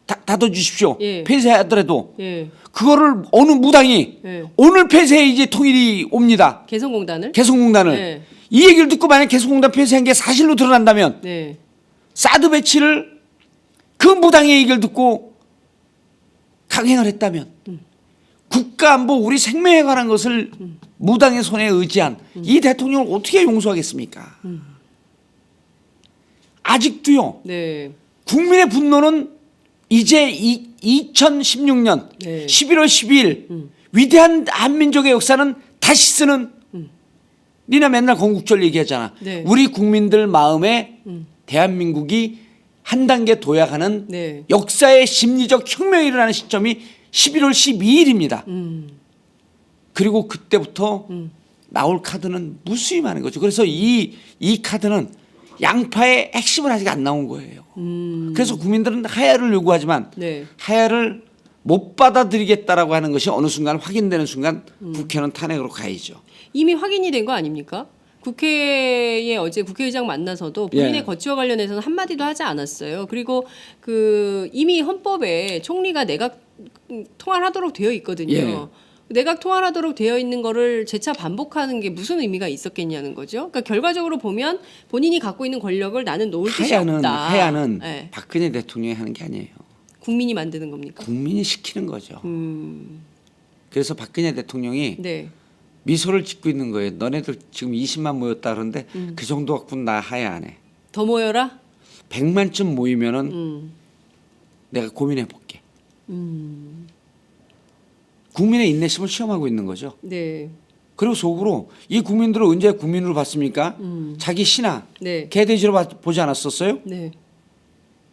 닫아주십시오. 예. 폐쇄하더라도 예. 그거를 어느 무당이 예. 오늘 폐쇄에 이제 통일이 옵니다. 개성공단을? 개성공단을 네. 이 얘기를 듣고 만약 개성공단 폐쇄한 게 사실로 드러난다면 네. 사드 배치를 그 무당의 얘기를 듣고 강행을 했다면 국가안보 우리 생명에 관한 것을 무당의 손에 의지한 이 대통령을 어떻게 용서하겠습니까? 아직도요. 네. 국민의 분노는 이제 2016년 네. 11월 12일 위대한 한민족의 역사는 다시 쓰는 니나 맨날 건국절 얘기하잖아. 네. 우리 국민들 마음에 대한민국이 한 단계 도약하는 네. 역사의 심리적 혁명이 일어나는 시점이 11월 12일입니다. 그리고 그때부터 나올 카드는 무수히 많은 거죠. 그래서 이 카드는 양파의 핵심은 아직 안 나온 거예요. 그래서 국민들은 하야를 요구하지만 네. 하야를 못 받아들이겠다라고 하는 것이 어느 순간 확인되는 순간 국회는 탄핵으로 가야죠. 이미 확인이 된 거 아닙니까? 국회에 어제 국회의장 만나서도 본인의 예. 거취와 관련해서는 한마디도 하지 않았어요. 그리고 그 이미 헌법에 총리가 내각 통할하도록 되어 있거든요. 예. 내각 통할하도록 되어 있는 거를 재차 반복하는 게 무슨 의미가 있었겠냐는 거죠. 그러니까 결과적으로 보면 본인이 갖고 있는 권력을 나는 놓을 뜻이 없다. 하야는 네. 박근혜 대통령이 하는 게 아니에요. 국민이 만드는 겁니까? 국민이 시키는 거죠. 그래서 박근혜 대통령이 네. 미소를 짓고 있는 거예요. 너네들 지금 20만 모였다 그러는데 그 정도 갖고는 나 하야 안 해. 더 모여라? 100만쯤 모이면은 내가 고민해 볼게. 국민의 인내심을 시험하고 있는 거죠. 네. 그리고 속으로 이 국민들을 언제 국민으로 봤습니까? 자기 신하, 네. 개돼지로 보지 않았었어요? 네.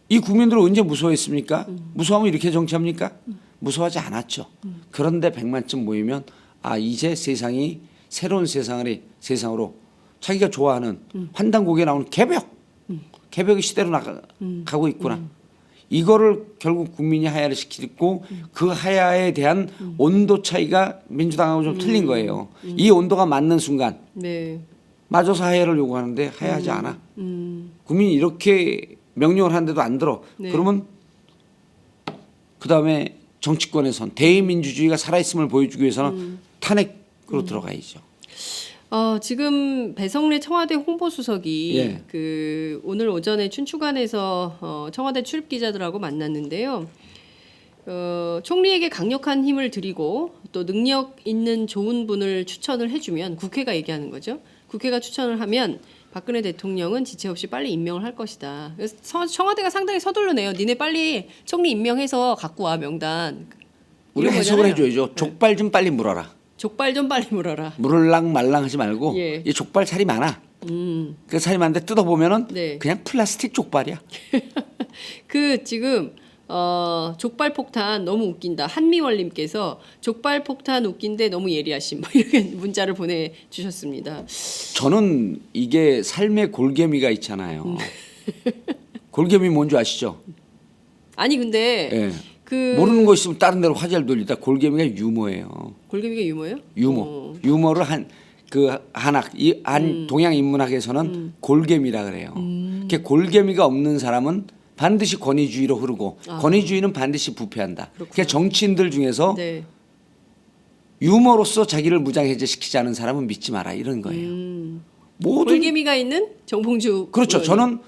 이 국민들을 언제 무서워했습니까? 무서워하면 이렇게 정치합니까? 무서워하지 않았죠. 그런데 100만쯤 모이면 아 이제 세상이 새로운 세상으로 자기가 좋아하는 환단곡에 나오는 개벽의 시대로 가고 있구나. 이거를 결국 국민이 하야를 시키고 그 하야에 대한 온도 차이가 민주당하고 좀 틀린 거예요. 이 온도가 맞는 순간 네. 맞아서 하야를 요구하는데 하야하지 않아. 국민이 이렇게 명령을 하는데도 안 들어. 네. 그러면 그다음에 정치권에선 대의민주주의가 살아있음을 보여주기 위해서는 탄핵으로 들어가야죠. 지금 배성래 청와대 홍보수석이 예. 그 오늘 오전에 춘추관에서 청와대 출입 기자들하고 만났는데요. 총리에게 강력한 힘을 드리고 또 능력 있는 좋은 분을 추천을 해주면 국회가 얘기하는 거죠. 국회가 추천을 하면 박근혜 대통령은 지체 없이 빨리 임명을 할 것이다. 그래서 청와대가 상당히 서둘러내요. 니네 빨리 총리 임명해서 갖고 와 명단. 우리가 이런 해석을 거잖아요. 해줘야죠. 족발 좀 빨리 물어라. 족발 좀 빨리 물어라. 물을랑 말랑 하지 말고 예. 이 족발 살이 많아. 그 살이 많은데 뜯어보면은 네. 그냥 플라스틱 족발이야. 그 지금 족발 폭탄 너무 웃긴다. 한미월님께서 족발 폭탄 웃긴데 너무 예리하심 뭐 이렇게 문자를 보내주셨습니다. 저는 이게 삶의 골개미가 있잖아요. 골개미 뭔지 아시죠? 아니 근데 예. 그 모르는 거 있으면 다른 데로 화제를 돌리다 골개미가 유머예요. 골개미가 유머예요? 유머. 유머를 한 동양 인문학에서는 골개미라 그래요. 그 골개미가 없는 사람은 반드시 권위주의로 흐르고 권위주의는 반드시 부패한다. 그러니까 정치인들 중에서 네. 유머로서 자기를 무장해제시키지 않은 사람은 믿지 마라 이런 거예요. 모든 골개미가 있는 정봉주. 그렇죠. 의원님. 저는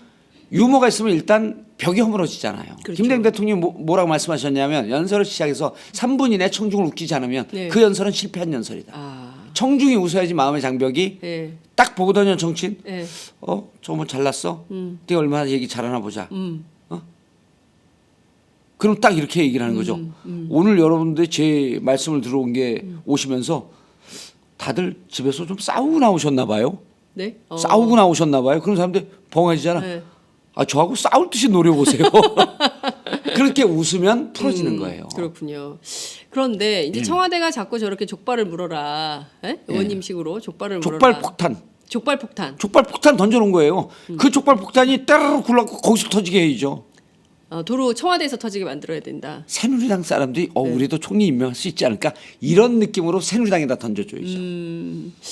유머가 있으면 일단 벽이 허물어지잖아요. 그렇죠. 김대중 대통령이 뭐라고 말씀하셨냐면 연설을 시작해서 3분 이내 청중을 웃기지 않으면 네. 그 연설은 실패한 연설이다. 청중이 웃어야지 마음의 장벽이 예. 딱 보거든요. 정치인. 예. 저거 뭐 잘났어? 네가 얼마나 얘기 잘하나 보자. 그럼 딱 이렇게 얘기를 하는 거죠. 오늘 여러분들 제 말씀을 들어온 게 오시면서 다들 집에서 좀 싸우고 나오셨나 봐요. 네. 싸우고 나오셨나 봐요. 그런 사람들 벙해지잖아. 네. 아, 저하고 싸울 듯이 노려보세요. 그렇게 웃으면 풀어지는 거예요. 그렇군요. 그런데 이제 예. 청와대가 자꾸 저렇게 족발을 물어라. 예? 의원님식으로 족발을 물어라. 족발 폭탄. 족발 폭탄. 족발 폭탄 던져놓은 거예요. 그 족발 폭탄이 따르르 굴러가고 거기서 터지게 해야죠. 도로 청와대에서 터지게 만들어야 된다. 새누리당 사람들이 네. 우리도 총리 임명할 수 있지 않을까 이런 느낌으로 새누리당에다 던져줘야죠.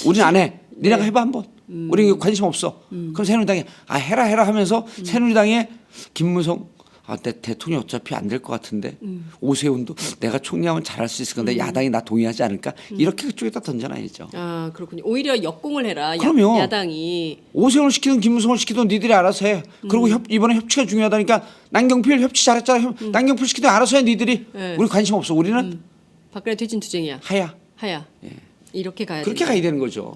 우리는 안 해. 니네가 해봐 한번. 우리 관심 없어. 그럼 새누리당이 해라 하면서 새누리당에 김무성 대통령 어차피 안 될 것 같은데 오세훈도 내가 총리하면 잘할 수 있을 건데 야당이 나 동의하지 않을까 이렇게 그쪽에다 던져놔야죠. 아 그렇군요. 오히려 역공을 해라. 그럼요. 야당이. 오세훈을 시키든 김무성을 시키든 니들이 알아서 해. 그리고 이번에 협치가 중요하다니까 남경필 협치 잘했잖아. 남경필 시키든 알아서 해 니들이. 네. 우리 관심 없어. 우리는 박근혜 퇴진 투쟁이야. 하야. 이렇게 가야 그렇게 된다. 가야 되는 거죠.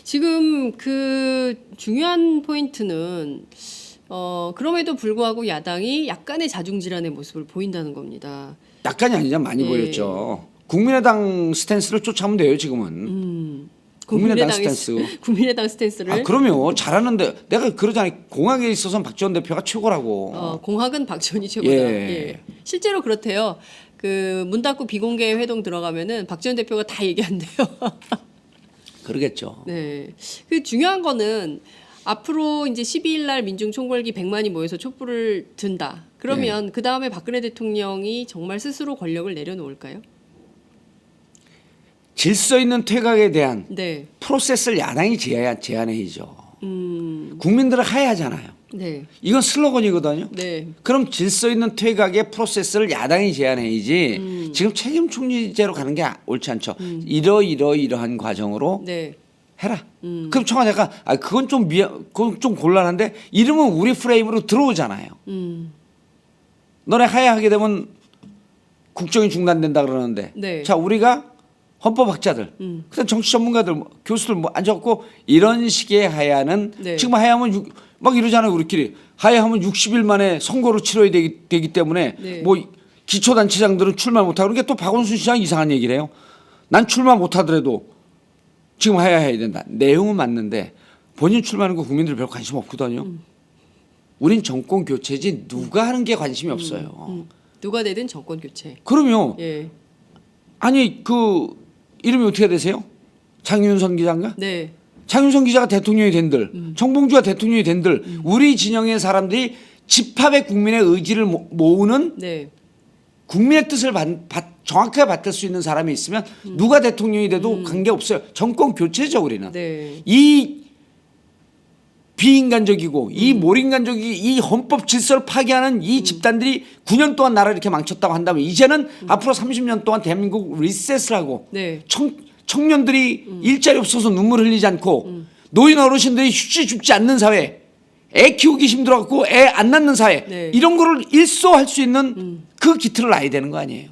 지금 그 중요한 포인트는 그럼에도 불구하고 야당이 약간의 자중질환의 모습을 보인다는 겁니다. 약간이 아니라 많이 예. 보였죠. 국민의당 스탠스를 쫓아오면 돼요 지금은. 국민의당 스탠스. 국민의당 스탠스를. 그럼요. 잘하는데 내가 그러잖아요. 공학에 있어서는 박지원 대표가 최고라고. 공학은 박지원이 최고다. 예. 예. 실제로 그렇대요. 그 문 닫고 비공개 회동 들어가면은 박지원 대표가 다 얘기한대요. 그러겠죠. 네. 그 중요한 거는 앞으로 이제 12일 날 민중 총궐기 100만이 모여서 촛불을 든다. 그러면 그 다음에 박근혜 대통령이 정말 스스로 권력을 내려놓을까요? 질서 있는 퇴각에 대한 네. 프로세스를 야당이 제안해야죠. 국민들은 하야하잖아요. 네. 이건 슬로건이거든요. 네. 그럼 질서 있는 퇴각의 프로세스를 야당이 제안해야지 지금 책임 총리제로 가는 게 옳지 않죠. 이러한 과정으로 네. 해라. 그럼 청와대가 그건 그건 좀 곤란한데 이러면 우리 프레임으로 들어오잖아요. 너네 하야하게 되면 국정이 중단된다 그러는데 네. 자 우리가 헌법학자들, 그다음 정치 전문가들, 교수들 앉아갖고 이런 식의 하야는 네. 지금 하야하면 막 이러잖아요 우리끼리 하야하면 60일 만에 선거를 치러야 되기 때문에 네. 뭐 기초단체장들은 출마 못하고 그러니까 또 박원순 시장 이상한 얘기를 해요. 난 출마 못하더라도 지금 하야해야 된다. 내용은 맞는데 본인 출마하는 거 국민들 별 관심 없거든요. 우린 정권 교체지 누가 하는 게 관심이 없어요. 누가 되든 정권 교체. 그러면 예. 아니 그 이름이 어떻게 되세요? 장윤선 기자인가? 네. 장윤선 기자가 대통령이 된들, 정봉주가 대통령이 된들, 우리 진영의 사람들이 집합의 국민의 의지를 모으는 네. 국민의 뜻을 정확하게 받들 수 있는 사람이 있으면 누가 대통령이 돼도 관계없어요. 정권 교체죠 우리는. 네. 이 비인간적이고 이 몰인간적이 이 헌법 질서를 파괴하는 이 집단들이 9년 동안 나라를 이렇게 망쳤다고 한다면 이제는 앞으로 30년 동안 대한민국 리셋을 하고 네. 청년들이 일자리 없어서 눈물 흘리지 않고 노인 어르신들이 휴지 줍지 않는 사회, 애 키우기 힘들어갖고 애 안 낳는 사회 네. 이런 거를 일소할 수 있는 그 기틀을 놔야 되는 거 아니에요.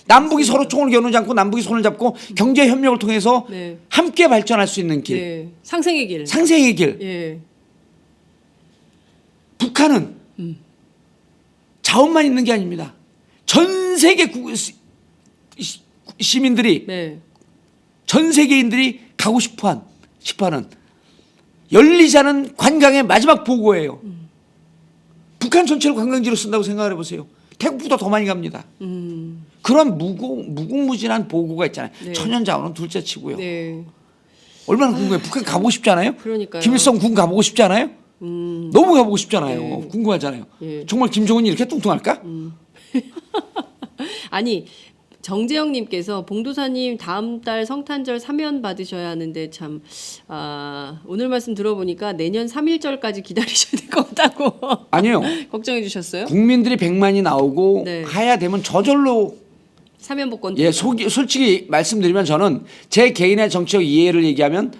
남북이 서로 총을 겨누지 않고 남북이 손을 잡고 경제 협력을 통해서 네. 함께 발전할 수 있는 길, 네. 상생의 길. 상생의 길. 예. 북한은 자원만 있는 게 아닙니다. 전 세계 시민들이 네. 전 세계인들이 가고 싶어하는 열리지 않은 관광의 마지막 보고예요. 북한 전체를 관광지로 쓴다고 생각을 해보세요. 태국보다 더 많이 갑니다. 그런 무궁무진한 보고가 있잖아요. 네. 천연자원은 둘째치고요. 네. 얼마나 궁금해요. 북한 가보고 싶지 않아요? 그러니까요. 김일성 군 가보고 싶지 않아요? 너무 가보고 싶잖아요. 네. 궁금하잖아요. 예. 정말 김정은이 이렇게 뚱뚱할까? 아니 정재영님께서 봉도사님 다음 달 성탄절 사면 받으셔야 하는데 참 오늘 말씀 들어보니까 내년 3.1절까지 기다리셔야 될 것 같다고 아니요. 걱정해 주셨어요? 국민들이 100만이 나오고 네. 하야 되면 저절로 사면 복권. 솔직히 말씀드리면 저는 제 개인의 정치적 이해를 얘기하면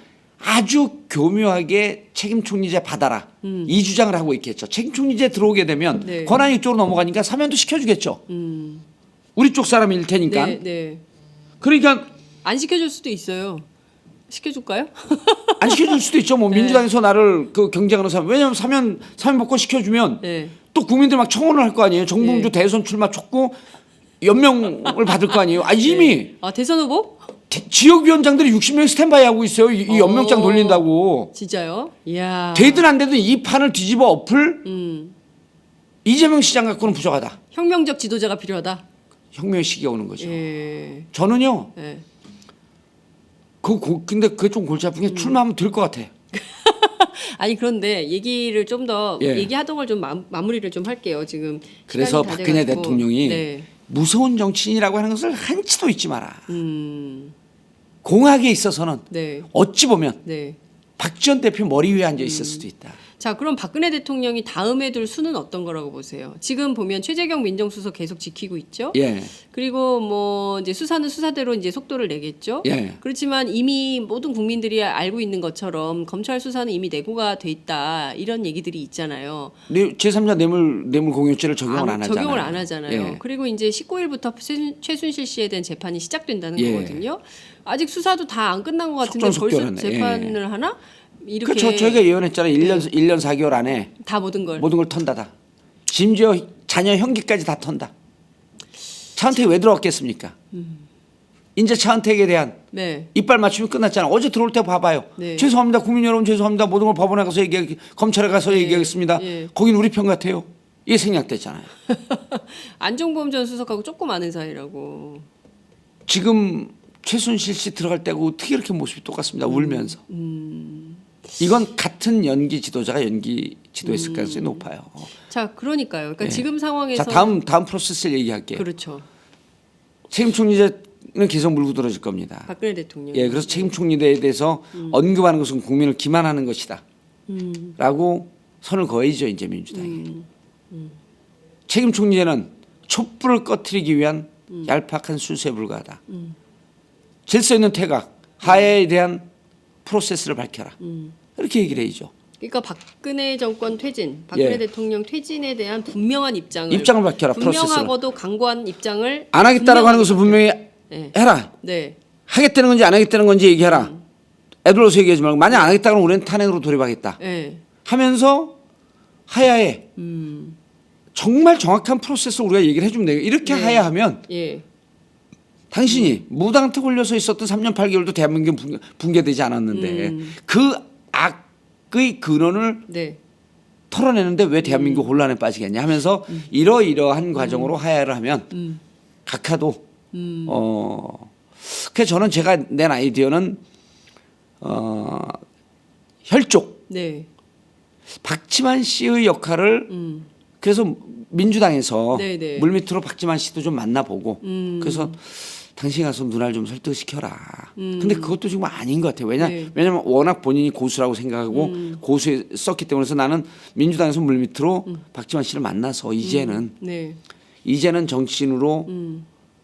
아주 교묘하게 책임 총리제 받아라 이 주장을 하고 있겠죠. 책임 총리제 들어오게 되면 네. 권한이 이쪽으로 넘어가니까 사면도 시켜주겠죠. 우리 쪽 사람일 테니까. 네, 네. 그러니까 안 시켜줄 수도 있어요. 시켜줄까요? 안 시켜줄 수도 있죠. 뭐 네. 민주당에서 나를 그 경쟁하는 사람 왜냐하면 사면 복권 시켜주면 네. 또 국민들 막 청원을 할 거 아니에요. 정봉주 네. 대선 출마 촉구 연명을 받을 거 아니에요. 이미 네. 대선 후보? 지역위원장들이 60명 스탠바이 하고 있어요. 이 연명장 돌린다고. 진짜요? 이야. 되든 안 되든 이 판을 뒤집어 엎을 이재명 시장 갖고는 부족하다. 혁명적 지도자가 필요하다. 혁명의 시기가 오는 거죠. 예. 저는요. 예. 근데 그게 좀 골치 아픈 게 출마하면 될 것 같아. 아니 그런데 얘기를 좀 더 예. 얘기하던 걸 좀 마무리를 좀 할게요. 지금 그래서 시간이 다 박근혜 돼가지고. 대통령이 네. 무서운 정치인이라고 하는 것을 한치도 잊지 마라. 공학에 있어서는 네. 어찌 보면 네. 박지원 대표 머리 위에 앉아 있을 수도 있다. 자, 그럼 박근혜 대통령이 다음에 둘 수는 어떤 거라고 보세요? 지금 보면 최재경 민정수석 계속 지키고 있죠. 예. 그리고 뭐 이제 수사는 수사대로 이제 속도를 내겠죠. 예. 그렇지만 이미 모든 국민들이 알고 있는 것처럼 검찰 수사는 이미 내고가 돼 있다 이런 얘기들이 있잖아요. 제3자 뇌물 공유죄를 적용을 안 하잖아요. 적용을 안 하잖아요. 예. 그리고 이제 19일부터 최순실 씨에 대한 재판이 시작된다는 예. 거거든요. 아직 수사도 다 안 끝난 것 같은데 벌써 속전속결은, 재판을 하나? 이렇게 그렇죠. 저희가 예언했잖아요. 1년 4개월 안에 다 모든 걸. 턴다다. 심지어 자녀 형기까지 다 턴다. 차은택이 왜 들어왔겠습니까? 이제 차은택에 대한 네. 이빨 맞추면 끝났잖아. 어제 들어올 때 봐봐요. 네. 죄송합니다. 국민 여러분 죄송합니다. 모든 걸 법원에 가서 검찰에 가서 얘기하겠습니다. 예. 거긴 우리 편 같아요. 이게 생략됐잖아요. 안종범 전 수석하고 조금 아는 사이라고. 지금 최순실 씨 들어갈 때고 어떻게 이렇게 모습이 똑같습니다. 울면서. 이건 같은 연기 지도자가 연기 지도했을 가능성이 높아요. 자, 그러니까요. 그러니까 예. 지금 상황에서 자, 다음 프로세스를 얘기할게요. 그렇죠. 책임 총리제는 계속 물고 들어질 겁니다. 박근혜 대통령. 예, 그래서 책임 총리제에 대해서 언급하는 것은 국민을 기만하는 것이다. 라고 선을 그어야죠, 이제 민주당이. 책임 총리제는 촛불을 꺼트리기 위한 얄팍한 수수에 불과하다. 질서 있는 퇴각, 하야에 대한 프로세스를 밝혀라. 이렇게 얘기를 해야죠. 그러니까 박근혜 정권 퇴진, 박근혜 예. 대통령 퇴진에 대한 분명한 입장을 밝혀라. 프로세스를. 분명하고도 강고한 입장을 안 하겠다라고 하는 것을 분명히 네. 해라. 네. 하겠다는 건지 안 하겠다는 건지 얘기해라. 애들로서 얘기하지 말고 만약 안 하겠다 그러면 우리는 탄핵으로 돌입하겠다. 네. 하면서 하야에 정말 정확한 프로세스를 우리가 얘기를 해주면 돼요. 이렇게 네. 하야하면 예. 당신이 무당한테 걸려서 있었던 3년 8개월도 대한민국 붕괴되지 않았는데 그 악의 근원을 네. 털어내는데 왜 대한민국 혼란에 빠지겠냐 하면서 이러이러한 과정으로 하야를 하면 각하도 그래서 저는 제가 낸 아이디어는 혈족 네. 박지만 씨의 역할을 그래서 민주당에서 네네. 물밑으로 박지만 씨도 좀 만나보고 그래서 당신이 가서 누나를 좀 설득시켜라. 근데 그것도 지금 아닌 것 같아요. 네. 왜냐면 워낙 본인이 고수라고 생각하고 고수에 썼기 때문에 그래서 나는 민주당에서 물밑으로 박지만 씨를 만나서 네. 이제는 정치인으로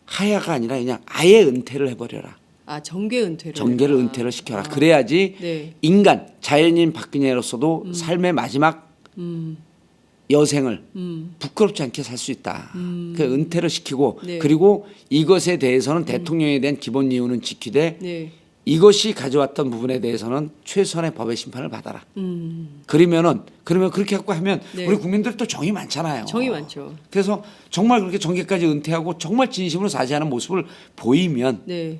하야가 아니라 그냥 아예 은퇴를 해버려라. 아, 정계 은퇴를. 정계를 은퇴를 시켜라. 그래야지 네. 인간 자연인 박근혜로서도 삶의 마지막 여생을 부끄럽지 않게 살 수 있다. 그 은퇴를 시키고 네. 그리고 이것에 대해서는 대통령에 대한 기본 이유는 지키되 네. 이것이 가져왔던 부분에 대해서는 최소한의 법의 심판을 받아라. 그러면 그렇게 갖고 하면 네. 우리 국민들 또 정이 많잖아요. 정이 많죠. 그래서 정말 그렇게 정계까지 은퇴하고 정말 진심으로 사죄하는 모습을 보이면 네.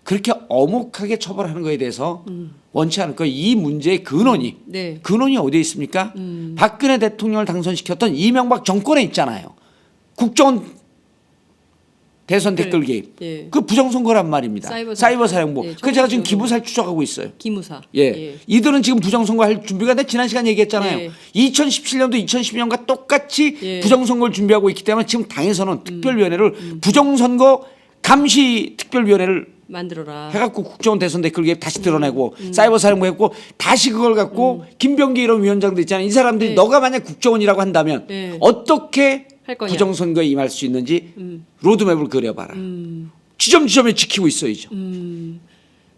그렇게 엄혹하게 처벌하는 것에 대해서 원치 않을 거예요. 이 문제의 근원이 네. 근원이 어디에 있습니까? 박근혜 대통령을 당선시켰던 이명박 정권에 있잖아요. 국정원 대선 댓글 개입. 예. 그 부정선거란 말입니다. 사이버 사령부. 예, 그 제가 지금 정부 기부사를 추적하고 있어요. 기무사. 예. 이들은 지금 부정선거 할 준비가 내 지난 시간 얘기했잖아요. 예. 2017년도 2012년과 똑같이 예. 부정선거를 준비하고 있기 때문에 지금 당에서는 특별위원회를 부정선거 감시 특별위원회를 만들어라. 해갖고 국정원 대선 댓글 개입 다시 드러내고 사이버 사령부 했고 다시 그걸 갖고 김병기 이런 위원장들 있잖아요. 이 사람들이 네. 너가 만약 국정원이라고 한다면 네. 어떻게 할 거냐. 부정선거에 임할 수 있는지 로드맵을 그려봐라. 지점지점에 지키고 있어야죠.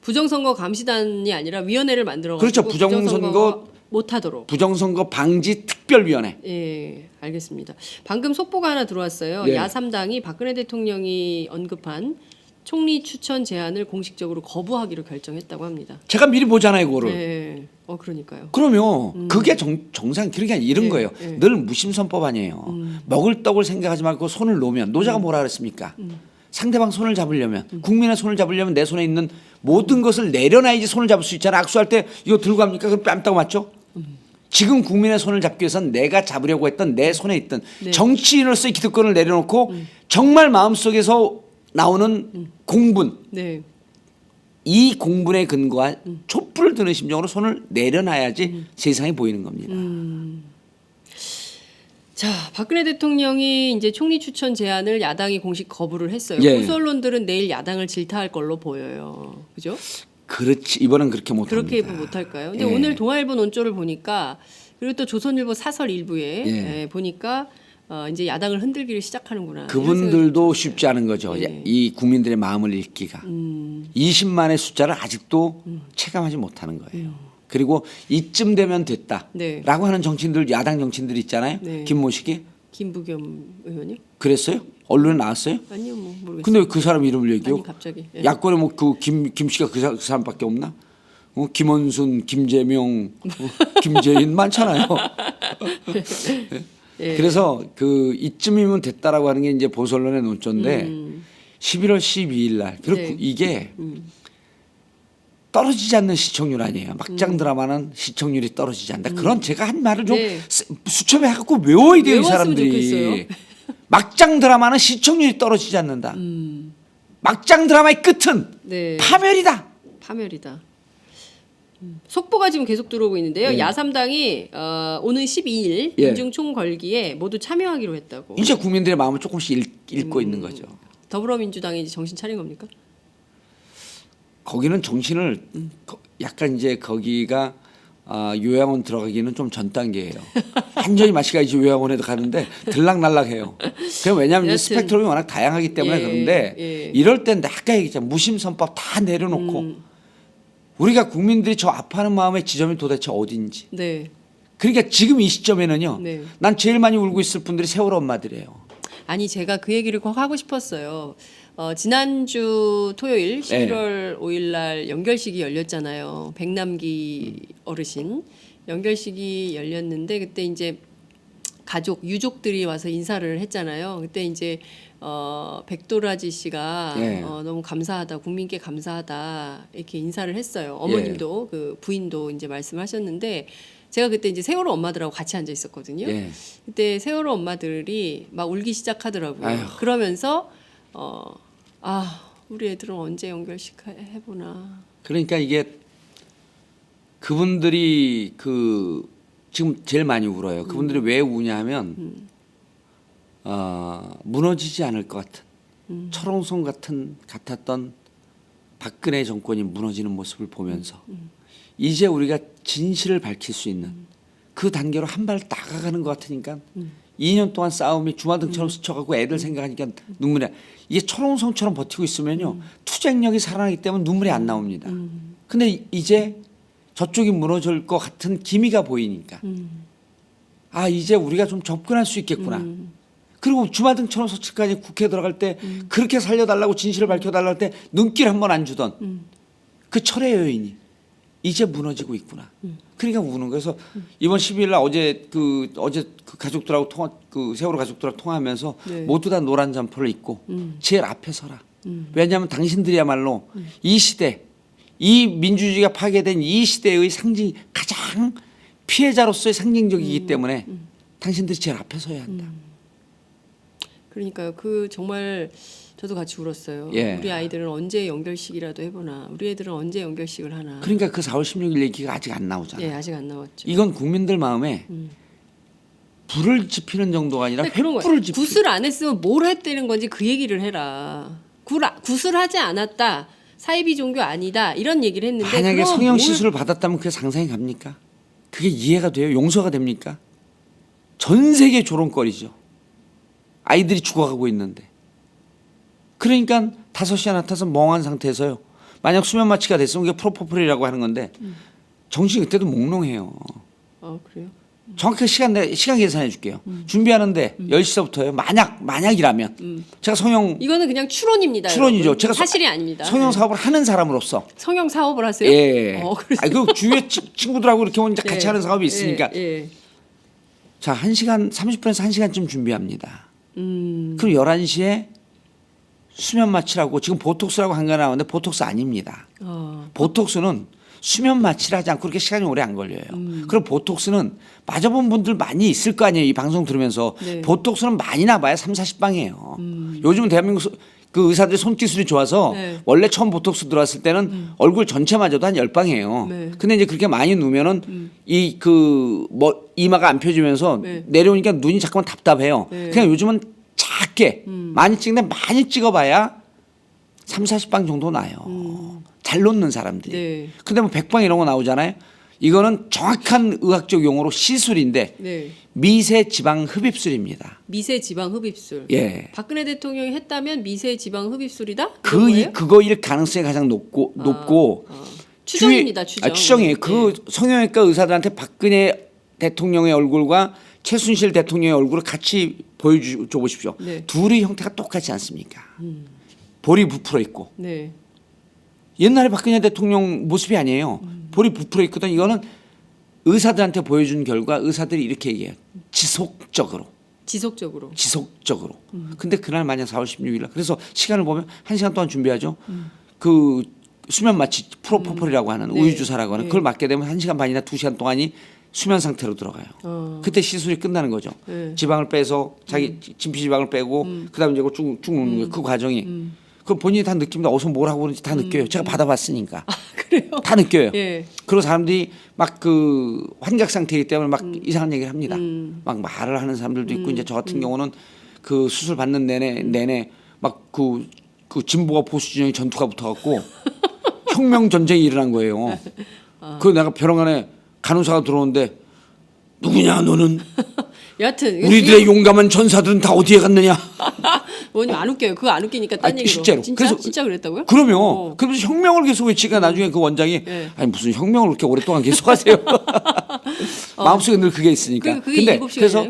부정선거 감시단이 아니라 위원회를 만들어 그렇죠. 가지고 부정선거 못하도록. 부정선거 방지 특별위원회. 예, 알겠습니다. 방금 속보가 하나 들어왔어요. 예. 야3당이 박근혜 대통령이 언급한 총리 추천 제안을 공식적으로 거부하기로 결정했다고 합니다. 제가 미리 보잖아요, 그거를. 네, 그러니까요. 그러면 그게 정상 그러니까 이런 네, 거예요. 늘 무심선법 아니에요. 먹을 떡을 생각하지 말고 손을 놓으면 노자가 뭐라 그랬습니까? 상대방 손을 잡으려면 국민의 손을 잡으려면 내 손에 있는 모든 것을 내려놔야지 손을 잡을 수 있잖아. 악수할 때 이거 들고 갑니까? 그럼 뺨따고 맞죠? 지금 국민의 손을 잡기 위해서는 내가 잡으려고 했던 내 손에 있던 네. 정치인으로서의 기득권을 내려놓고 정말 마음속에서 나오는 공분, 네. 이 공분에 근거한 촛불을 드는 심정으로 손을 내려놔야지 세상이 보이는 겁니다. 자, 박근혜 대통령이 이제 총리 추천 제안을 야당이 공식 거부를 했어요. 예. 보수 언론들은 내일 야당을 질타할 걸로 보여요. 그죠? 그렇지, 이번엔 그렇게 못합니다. 그렇게 못할까요? 근데 예. 오늘 동아일보 논조를 보니까 그리고 또 조선일보 사설 일부에 예. 보니까 이제 야당을 흔들기를 시작하는구나. 그분들도 쉽지 않은 거죠. 예. 이 국민들의 마음을 읽기가 20만의 숫자를 아직도 체감하지 못하는 거예요. 그리고 이쯤 되면 됐다라고 네. 하는 정치인들, 야당 정치인들 있잖아요. 네. 김모식이 김부겸 의원님? 그랬어요? 언론에 나왔어요? 아니요, 뭐 모르겠어요. 근데 왜 그 사람 이름을 얘기해요? 아니 갑자기. 예. 야권에 뭐 그 김 씨가 그 사람밖에 없나? 김원순, 김재명, 김재인 많잖아요. 예. 그래서 그 이쯤이면 됐다라고 하는 게 이제 보수 언론의 논조인데 11월 12일 날 그리고 네. 이게 떨어지지 않는 시청률 아니에요. 막장 드라마는 시청률이 떨어지지 않는다. 그런 제가 한 말을 좀 네. 수첩에 해갖고 외워야 돼요, 이 외웠으면 사람들이. 좋겠어요. 막장 드라마는 시청률이 떨어지지 않는다. 막장 드라마의 끝은 네. 파멸이다. 파멸이다. 속보가 지금 계속 들어오고 있는데요. 예. 야삼당이 오는 12일 예. 인중 총궐기에 모두 참여하기로 했다고. 이제 국민들의 마음을 조금씩 읽고 있는 거죠. 더불어민주당이 이제 정신 차린 겁니까? 거기는 정신을 약간 이제 거기가 요양원 들어가기는 좀 전 단계예요. 완전히 마시가 이제 요양원에도 가는데 들락날락해요. 그냥 왜냐하면 이제 여튼. 스펙트럼이 워낙 다양하기 때문에 예, 그런데 예. 이럴 땐 아까 얘기했잖아. 무심선법 다 내려놓고 우리가 국민들이 저 아파하는 마음의 지점이 도대체 어딘지. 네. 그러니까 지금 이 시점에는요. 네. 난 제일 많이 울고 있을 분들이 세월호 엄마들이에요. 아니 제가 그 얘기를 꼭 하고 싶었어요. 지난주 토요일 11월 5일 날 연결식이 열렸잖아요. 백남기 어르신 연결식이 열렸는데 그때 이제 가족 유족들이 와서 인사를 했잖아요. 그때 이제 백도라지 씨가 예. 너무 감사하다, 국민께 감사하다 이렇게 인사를 했어요. 어머님도 그 부인도 이제 말씀하셨는데 제가 그때 이제 세월호 엄마들하고 같이 앉아 있었거든요. 예. 그때 세월호 엄마들이 막 울기 시작하더라고요. 아휴. 그러면서 우리 애들은 언제 연결식 해보나. 그러니까 이게 그분들이 지금 제일 많이 울어요. 그분들이 왜 우냐면 무너지지 않을 것 같은 철옹성 같았던 박근혜 정권이 무너지는 모습을 보면서 이제 우리가 진실을 밝힐 수 있는 그 단계로 한 발 나아가는 것 같으니까 2년 동안 싸움이 주마등처럼 스쳐가고 애들 생각하니까 눈물이 이게 철옹성처럼 버티고 있으면요 투쟁력이 살아나기 때문에 눈물이 안 나옵니다. 근데 이제 저쪽이 무너질 것 같은 기미가 보이니까 이제 우리가 좀 접근할 수 있겠구나. 그리고 주마등처럼 서치까지 국회 들어갈 때 그렇게 살려달라고 진실을 밝혀달라고 할 때 눈길 한 번 안 주던 그 철의 여인이 이제 무너지고 있구나. 그러니까 우는 거예요. 그래서 이번 12일 날 어제 그 가족들하고 세월호 가족들하고 통화하면서 네. 모두 다 노란 점퍼를 입고 제일 앞에 서라. 왜냐하면 당신들이야말로 이 시대, 이 민주주의가 파괴된 이 시대의 가장 피해자로서의 상징적이기 때문에 당신들이 제일 앞에 서야 한다. 그러니까요. 그 정말 저도 같이 울었어요. 예. 우리 아이들은 언제 연결식이라도 해보나. 우리 애들은 언제 연결식을 하나. 그러니까 그 4월 16일 얘기가 아직 안 나오잖아요. 예, 아직 안 나왔죠. 이건 국민들 마음에 불을 지피는 정도가 아니라 그런 거예요. 횃불을 지피는 굿을 안 했으면 뭘 했다는 건지 그 얘기를 해라. 굿을 하지 않았다. 사이비 종교 아니다. 이런 얘기를 했는데 만약에 그럼 성형 뭘- 시술을 받았다면 그게 상상이 갑니까? 그게 이해가 돼요? 용서가 됩니까? 전 세계 조롱거리죠. 아이들이 죽어가고 있는데. 그러니까 5시에 나타나서 멍한 상태에서요. 만약 수면 마취가 됐으면 그게 프로포폴이라고 하는 건데 정신이 그때도 몽롱해요. 그래요? 정확하게 시간 계산해 줄게요. 준비하는데 10시서부터요. 만약이라면 제가 이거는 그냥 추론입니다. 추론이죠. 여러분. 제가 사실이 아닙니다. 성형 네. 사업을 하는 사람으로서 성형 사업을 하세요? 예. 그래서 그 주위에 친구들하고 이렇게 이제 같이 예. 하는 사업이 있으니까 예. 자, 1시간 30분에서 1시간쯤 준비합니다. 그럼 11시에 수면 마취라고 지금 보톡스라고 한 거 나오는데 보톡스 아닙니다. 어. 보톡스는 수면 마취를 하지 않고 그렇게 시간이 오래 안 걸려요. 그럼 보톡스는 맞아본 분들 많이 있을 거 아니에요. 이 방송 들으면서. 네. 보톡스는 많이 나봐야 3, 40방이에요. 요즘은 대한민국 그 의사들이 손기술이 좋아서 네. 원래 처음 보톡스 들어왔을 때는 얼굴 전체마저도 한 10방이에요. 네. 근데 이제 그렇게 많이 누우면은 이 그 뭐 이마가 안 펴지면서 네. 내려오니까 눈이 잠깐만 답답해요. 네. 그냥 요즘은 작게 많이 찍는데 많이 찍어봐야 3, 40방 정도 나요. 잘 놓는 사람들이. 네. 근데 뭐 100방 이런 거 나오잖아요. 이거는 정확한 의학적 용어로 시술인데 네. 미세 지방 흡입술입니다. 미세 지방 흡입술. 예. 박근혜 대통령이 했다면 미세 지방 흡입술이다? 그거일 가능성이 가장 높고 추정입니다. 추정. 추정이에요. 그 성형외과 의사들한테 박근혜 대통령의 얼굴과 최순실 대통령의 얼굴을 같이 보여줘 보십시오. 네. 둘의 형태가 똑같지 않습니까? 볼이 부풀어 있고 네. 옛날에 박근혜 대통령 모습이 아니에요. 볼이 부풀어 있거든. 이거는 의사들한테 보여준 결과 의사들이 이렇게 얘기해요. 지속적으로. 근데 그날 만약 4월 16일 그래서 시간을 보면 1시간 동안 준비하죠. 그 수면 마취 프로포폴이라고 하는 네. 우유주사라고 하는 네. 그걸 맞게 되면 1시간 반이나 2시간 동안이 수면 상태로 들어가요. 그때 시술이 끝나는 거죠. 네. 지방을 빼서 자기 진피 지방을 빼고 그다음에 이제 쭉 놓는 거예요. 그 과정이. 그 본인이 다 느낍니다. 어디서 뭘 하고 그런지 다 느껴요. 제가 받아봤으니까. 그래요? 다 느껴요. 예. 그리고 사람들이 막 그 환각 상태이기 때문에 막 이상한 얘기를 합니다. 막 말을 하는 사람들도 있고 이제 저 같은 경우는 그 수술 받는 내내 막 그 진보와 보수 진영이 전투가 붙어갖고 혁명 전쟁이 일어난 거예요. 그 내가 병원에 간호사가 들어오는데 누구냐 너는? 여하튼 우리들의 용감한 전사들은 다 어디에 갔느냐? 원님 안 웃겨요. 그거 안 웃기니까 딴 얘기로. 실제로. 진짜 그랬다고요? 그럼요. 그래서 혁명을 계속 외치니까 나중에 그 원장이 네. 아니 무슨 혁명을 그렇게 오랫동안 계속하세요? 마음속에 늘 그게 있으니까. 그게 근데 7시간이에요? 그래서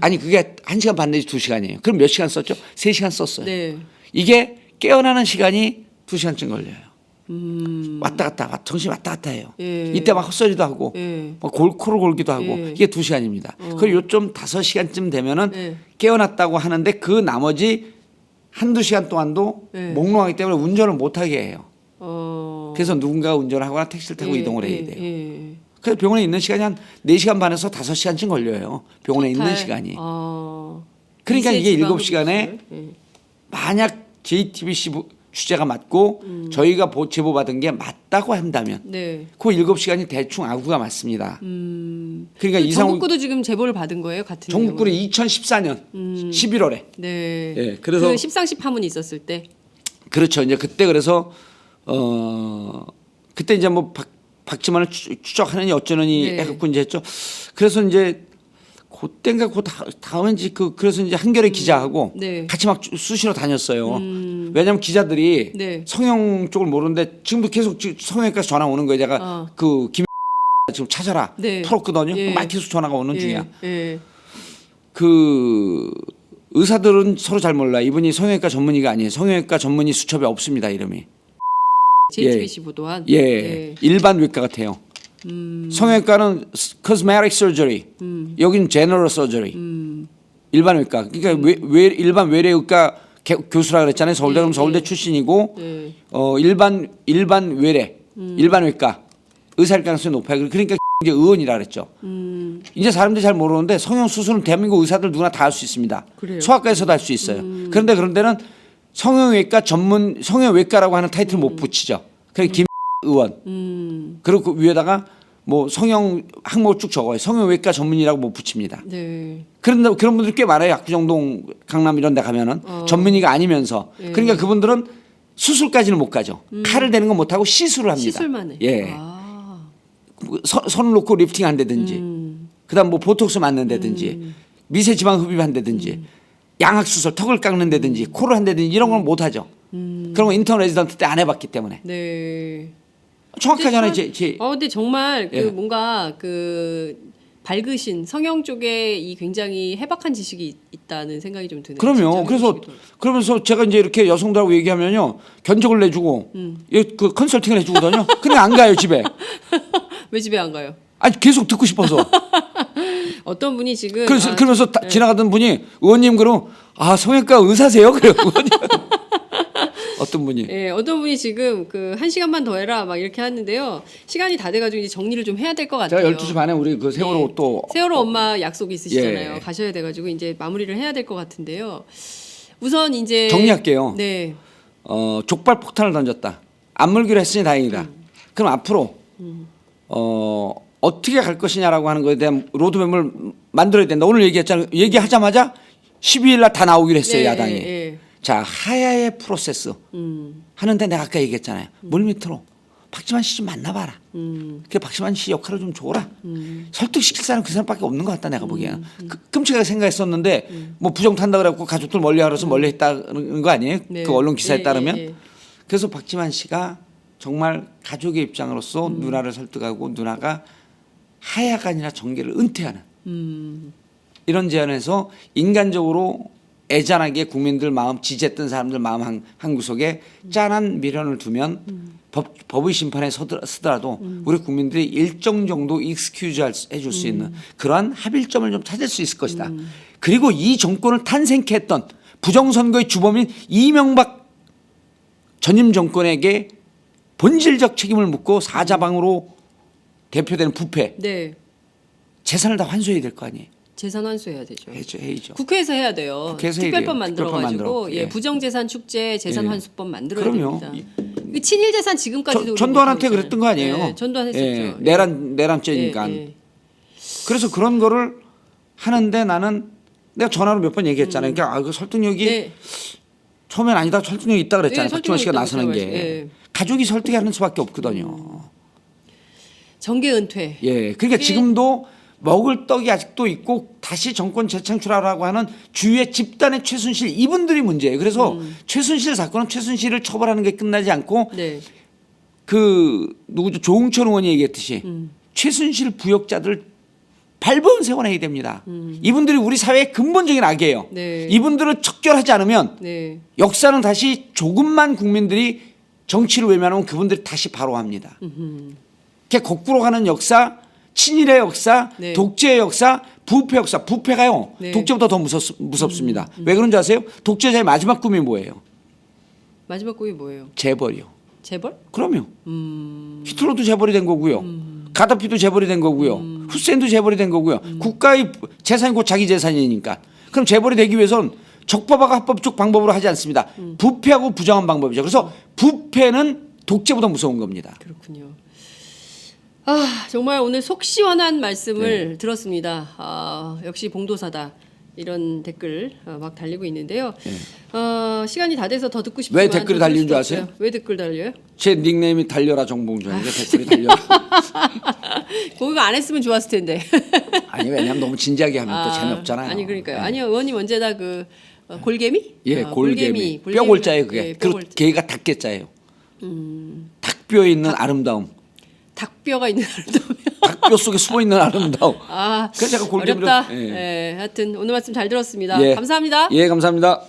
아니 그게 1시간 반 내지 2시간이에요. 그럼 몇 시간 썼죠? 3시간 썼어요. 네. 이게 깨어나는 시간이 2시간쯤 걸려요. 왔다 갔다 정신이 왔다 갔다 해요. 예. 이때 막 헛소리도 하고 예. 막 코를 골기도 하고 예. 이게 2시간입니다. 그리고 요점 5시간쯤 되면은 예. 깨어났다고 하는데 그 나머지 한두 시간 동안도 예. 몽롱하기 때문에 운전을 못하게 해요. 어. 그래서 누군가가 운전을 하거나 택시를 타고 이동을 해야 돼요. 예. 그래서 병원에 있는 시간이 한 4시간 반에서 5시간쯤 걸려요. 병원에 있는 토탈. 시간이. 어. 그러니까 미세 이게 지방 7시간에 흡입술. 예. 만약 JTBC 취재가 맞고 저희가 제보받은 게 맞다고 한다면 네. 그 7시간이 대충 아구가 맞습니다. 그러니까 그 이상훈 전국구도 지금 제보를 받은 거예요, 같은 전국구를 경우는? 2014년 11월에. 네. 예, 그래서 그 십상시 파문이 있었을 때. 그렇죠. 이제 그때 그래서 그때 이제 뭐 박지만을 추적하느니 어쩌느니 네. 해갖고 이제 했죠. 그래서 이제 그때인가 그 다음인지 그래서 이제 한겨레 기자하고 네. 같이 막 수시로 다녔어요. 왜냐하면 기자들이 네. 성형 쪽을 모르는데 지금도 계속 성형외과에서 전화 오는 거예요. 제가 그 김 지금 찾아라 네. 풀었거든요. 예. 막 계속 전화가 오는 중이야. 예. 그 의사들은 서로 잘 몰라. 이분이 성형외과 전문의가 아니에요. 성형외과 전문의 수첩에 없습니다. 이름이. JTBC 보도한. 예. 네. 일반 외과 같아요. 성형외과는 cosmetic surgery. 여기는 general surgery. 일반 외과. 그러니까 일반 외래의과 교수라 그랬잖아요. 서울대 그럼 서울대 출신이고 네. 일반 외래 일반 외과 의사일 가능성이 높아요. 그러니까 이제 의원이라 그랬죠. 이제 사람들이 잘 모르는데 성형 수술은 대한민국 의사들 누구나 다 할 수 있습니다. 그래요? 소아과에서도 할 수 있어요. 그런데 그런 데는 성형외과 전문 성형외과라고 하는 타이틀 못 붙이죠. 그래서 김 의원. 그리고 그 위에다가 뭐 성형 항목을 쭉 적어요. 성형외과 전문이라고 못 붙입니다. 네. 그런 분들 꽤 많아요. 압구정동, 강남 이런 데 가면은 전문의가 아니면서. 예. 그러니까 그분들은 수술까지는 못 가죠. 칼을 대는 건 못 하고 시술을 합니다. 시술만 해. 예. 아. 손을 놓고 리프팅 한다든지 그다음 뭐 보톡스 맞는다든지 미세 지방 흡입 한다든지 양악 수술 턱을 깎는다든지 코를 한다든지 이런 건 못 하죠. 그런 거 인턴 레지던트 때 안 해봤기 때문에. 네. 정확하잖아요. 근데 정말 예. 그 뭔가 그 밝으신 성형 쪽에 이 굉장히 해박한 지식이 있다는 생각이 좀 드네요. 그럼요. 진짜 그래서 해보시기 그러면서 제가 이제 이렇게 여성들하고 얘기하면요 견적을 내주고 그 컨설팅을 해주거든요. 근데 안 가요 집에. 왜 집에 안 가요? 아니 계속 듣고 싶어서. 어떤 분이 지금 그러면서 지나가던 분이 의원님 그럼 성형외과 의사세요? 그래요. 어떤 분이? 예, 어떤 분이 지금 그 1시간만 더 해라 막 이렇게 하는데요. 시간이 다 돼가지고 이제 정리를 좀 해야 될 것 같아요. 제가 12시 반에 우리 그 세월호 예. 또 세월호 엄마 약속 있으시잖아요. 예. 가셔야 돼가지고 이제 마무리를 해야 될 것 같은데요. 우선 이제 정리할게요. 네. 족발 폭탄을 던졌다. 안 물기로 했으니 다행이다. 그럼 앞으로 어떻게 갈 것이냐라고 하는 것에 대한 로드맵을 만들어야 된다. 오늘 얘기했잖아요. 얘기하자마자 12일 날 다 나오기로 했어요. 네, 야당이. 예. 자, 하야의 프로세스 하는데 내가 아까 얘기했잖아요. 물밑으로 박지만 씨 좀 만나봐라. 그 박지만 씨 역할을 좀 줘라. 설득시킬 사람 그 사람밖에 없는 것 같다 내가 보기에는. 끔찍하게 생각했었는데 뭐 부정 탄다 그래갖고 가족들 멀리하러서 멀리 했다는 거 아니에요? 네. 그 언론 기사에 예, 따르면. 예, 예. 그래서 박지만 씨가 정말 가족의 입장으로서 누나를 설득하고 누나가 하야가 아니라 정계를 은퇴하는 이런 제안에서 인간적으로 애잔하게 국민들 마음 지지했던 사람들 마음 한 구석에 짠한 미련을 두면 법의 심판에 쓰더라도 우리 국민들이 일정 정도 익스큐즈 해줄 수 있는 그러한 합일점을 좀 찾을 수 있을 것이다. 그리고 이 정권을 탄생케 했던 부정선거의 주범인 이명박 전임 정권에게 본질적 책임을 묻고 사자방으로 대표되는 부패 네. 재산을 다 환수해야 될 거 아니에요. 재산 환수해야 되죠. 해야죠. 국회에서 해야 돼요. 국회에서 해야 특별법 돼요. 만들어가지고 특별법 예, 예. 부정재산 축제 재산 예. 환수법 만들어야 그럼요. 됩니다. 이 친일 재산 지금까지도 우리 전두환한테 못하고 그랬던 거 아니에요? 있잖아요. 예, 전두환 했었죠. 예, 내란죄니까. 예, 예. 그래서 그런 거를 하는데 나는 내가 전화로 몇 번 얘기했잖아요. 그러니까 그 설득력이 네. 처음엔 아니다 설득력이 있다 그랬잖아요. 예, 박지원 씨가 설득력 나서는 게 있다고 예. 가족이 설득하는 수밖에 없거든요. 정계 은퇴. 예, 그러니까 지금도 먹을 떡이 아직도 있고 다시 정권 재창출하라고 하는 주위의 집단의 최순실 이분들이 문제예요. 그래서 최순실 사건은 최순실을 처벌하는 게 끝나지 않고 네. 그 누구죠 조홍천 의원이 얘기했듯이 최순실 부역자들 발본 세워내야 됩니다. 이분들이 우리 사회의 근본적인 악이에요. 네. 이분들을 척결하지 않으면 네. 역사는 다시 조금만 국민들이 정치를 외면하면 그분들이 다시 바로 합니다. 이렇게 거꾸로 가는 역사, 친일의 역사, 네. 독재의 역사, 부패 역사. 부패가요. 네. 독재보다 더 무섭습니다. 왜 그런지 아세요? 독재자의 마지막 꿈이 뭐예요? 마지막 곡이 뭐예요? 재벌이요. 재벌? 그럼요. 히틀러도 재벌이 된 거고요. 가다피도 재벌이 된 거고요. 후세인도 재벌이 된 거고요. 국가의 재산이 곧 자기 재산이니까. 그럼 재벌이 되기 위해서는 적법하고 합법적 방법으로 하지 않습니다. 부패하고 부정한 방법이죠. 그래서 부패는 독재보다 무서운 겁니다. 그렇군요. 아 정말 오늘 속 시원한 말씀을 네. 들었습니다. 아, 역시 봉도사다. 이런 댓글 막 달리고 있는데요. 시간이 다 돼서 더 듣고 싶지만 왜 댓글이 더 달리는 줄 들을 수도 아세요? 없어요. 왜 댓글 달려요? 제 닉네임이 달려라 정봉주아니까 댓글이 달려라. 그거 안 했으면 좋았을 텐데. 아니 왜냐면 너무 진지하게 하면 또 재미없잖아요. 아니 그러니까요. 네. 아니요 의원님 언제나 그 골개미? 예, 골개미. 골개미. 뼈골자예요 그게. 예, 그리고 뼈골자. 개가 닭개자예요. 닭뼈에 있는 아름다움. 닭뼈가 있는 아름다움. 닭뼈 속에 숨어 있는 아름다움. 아 그래서 제가 골개미로. 어렵다. 예. 예, 하여튼 오늘 말씀 잘 들었습니다. 예. 감사합니다. 예, 감사합니다.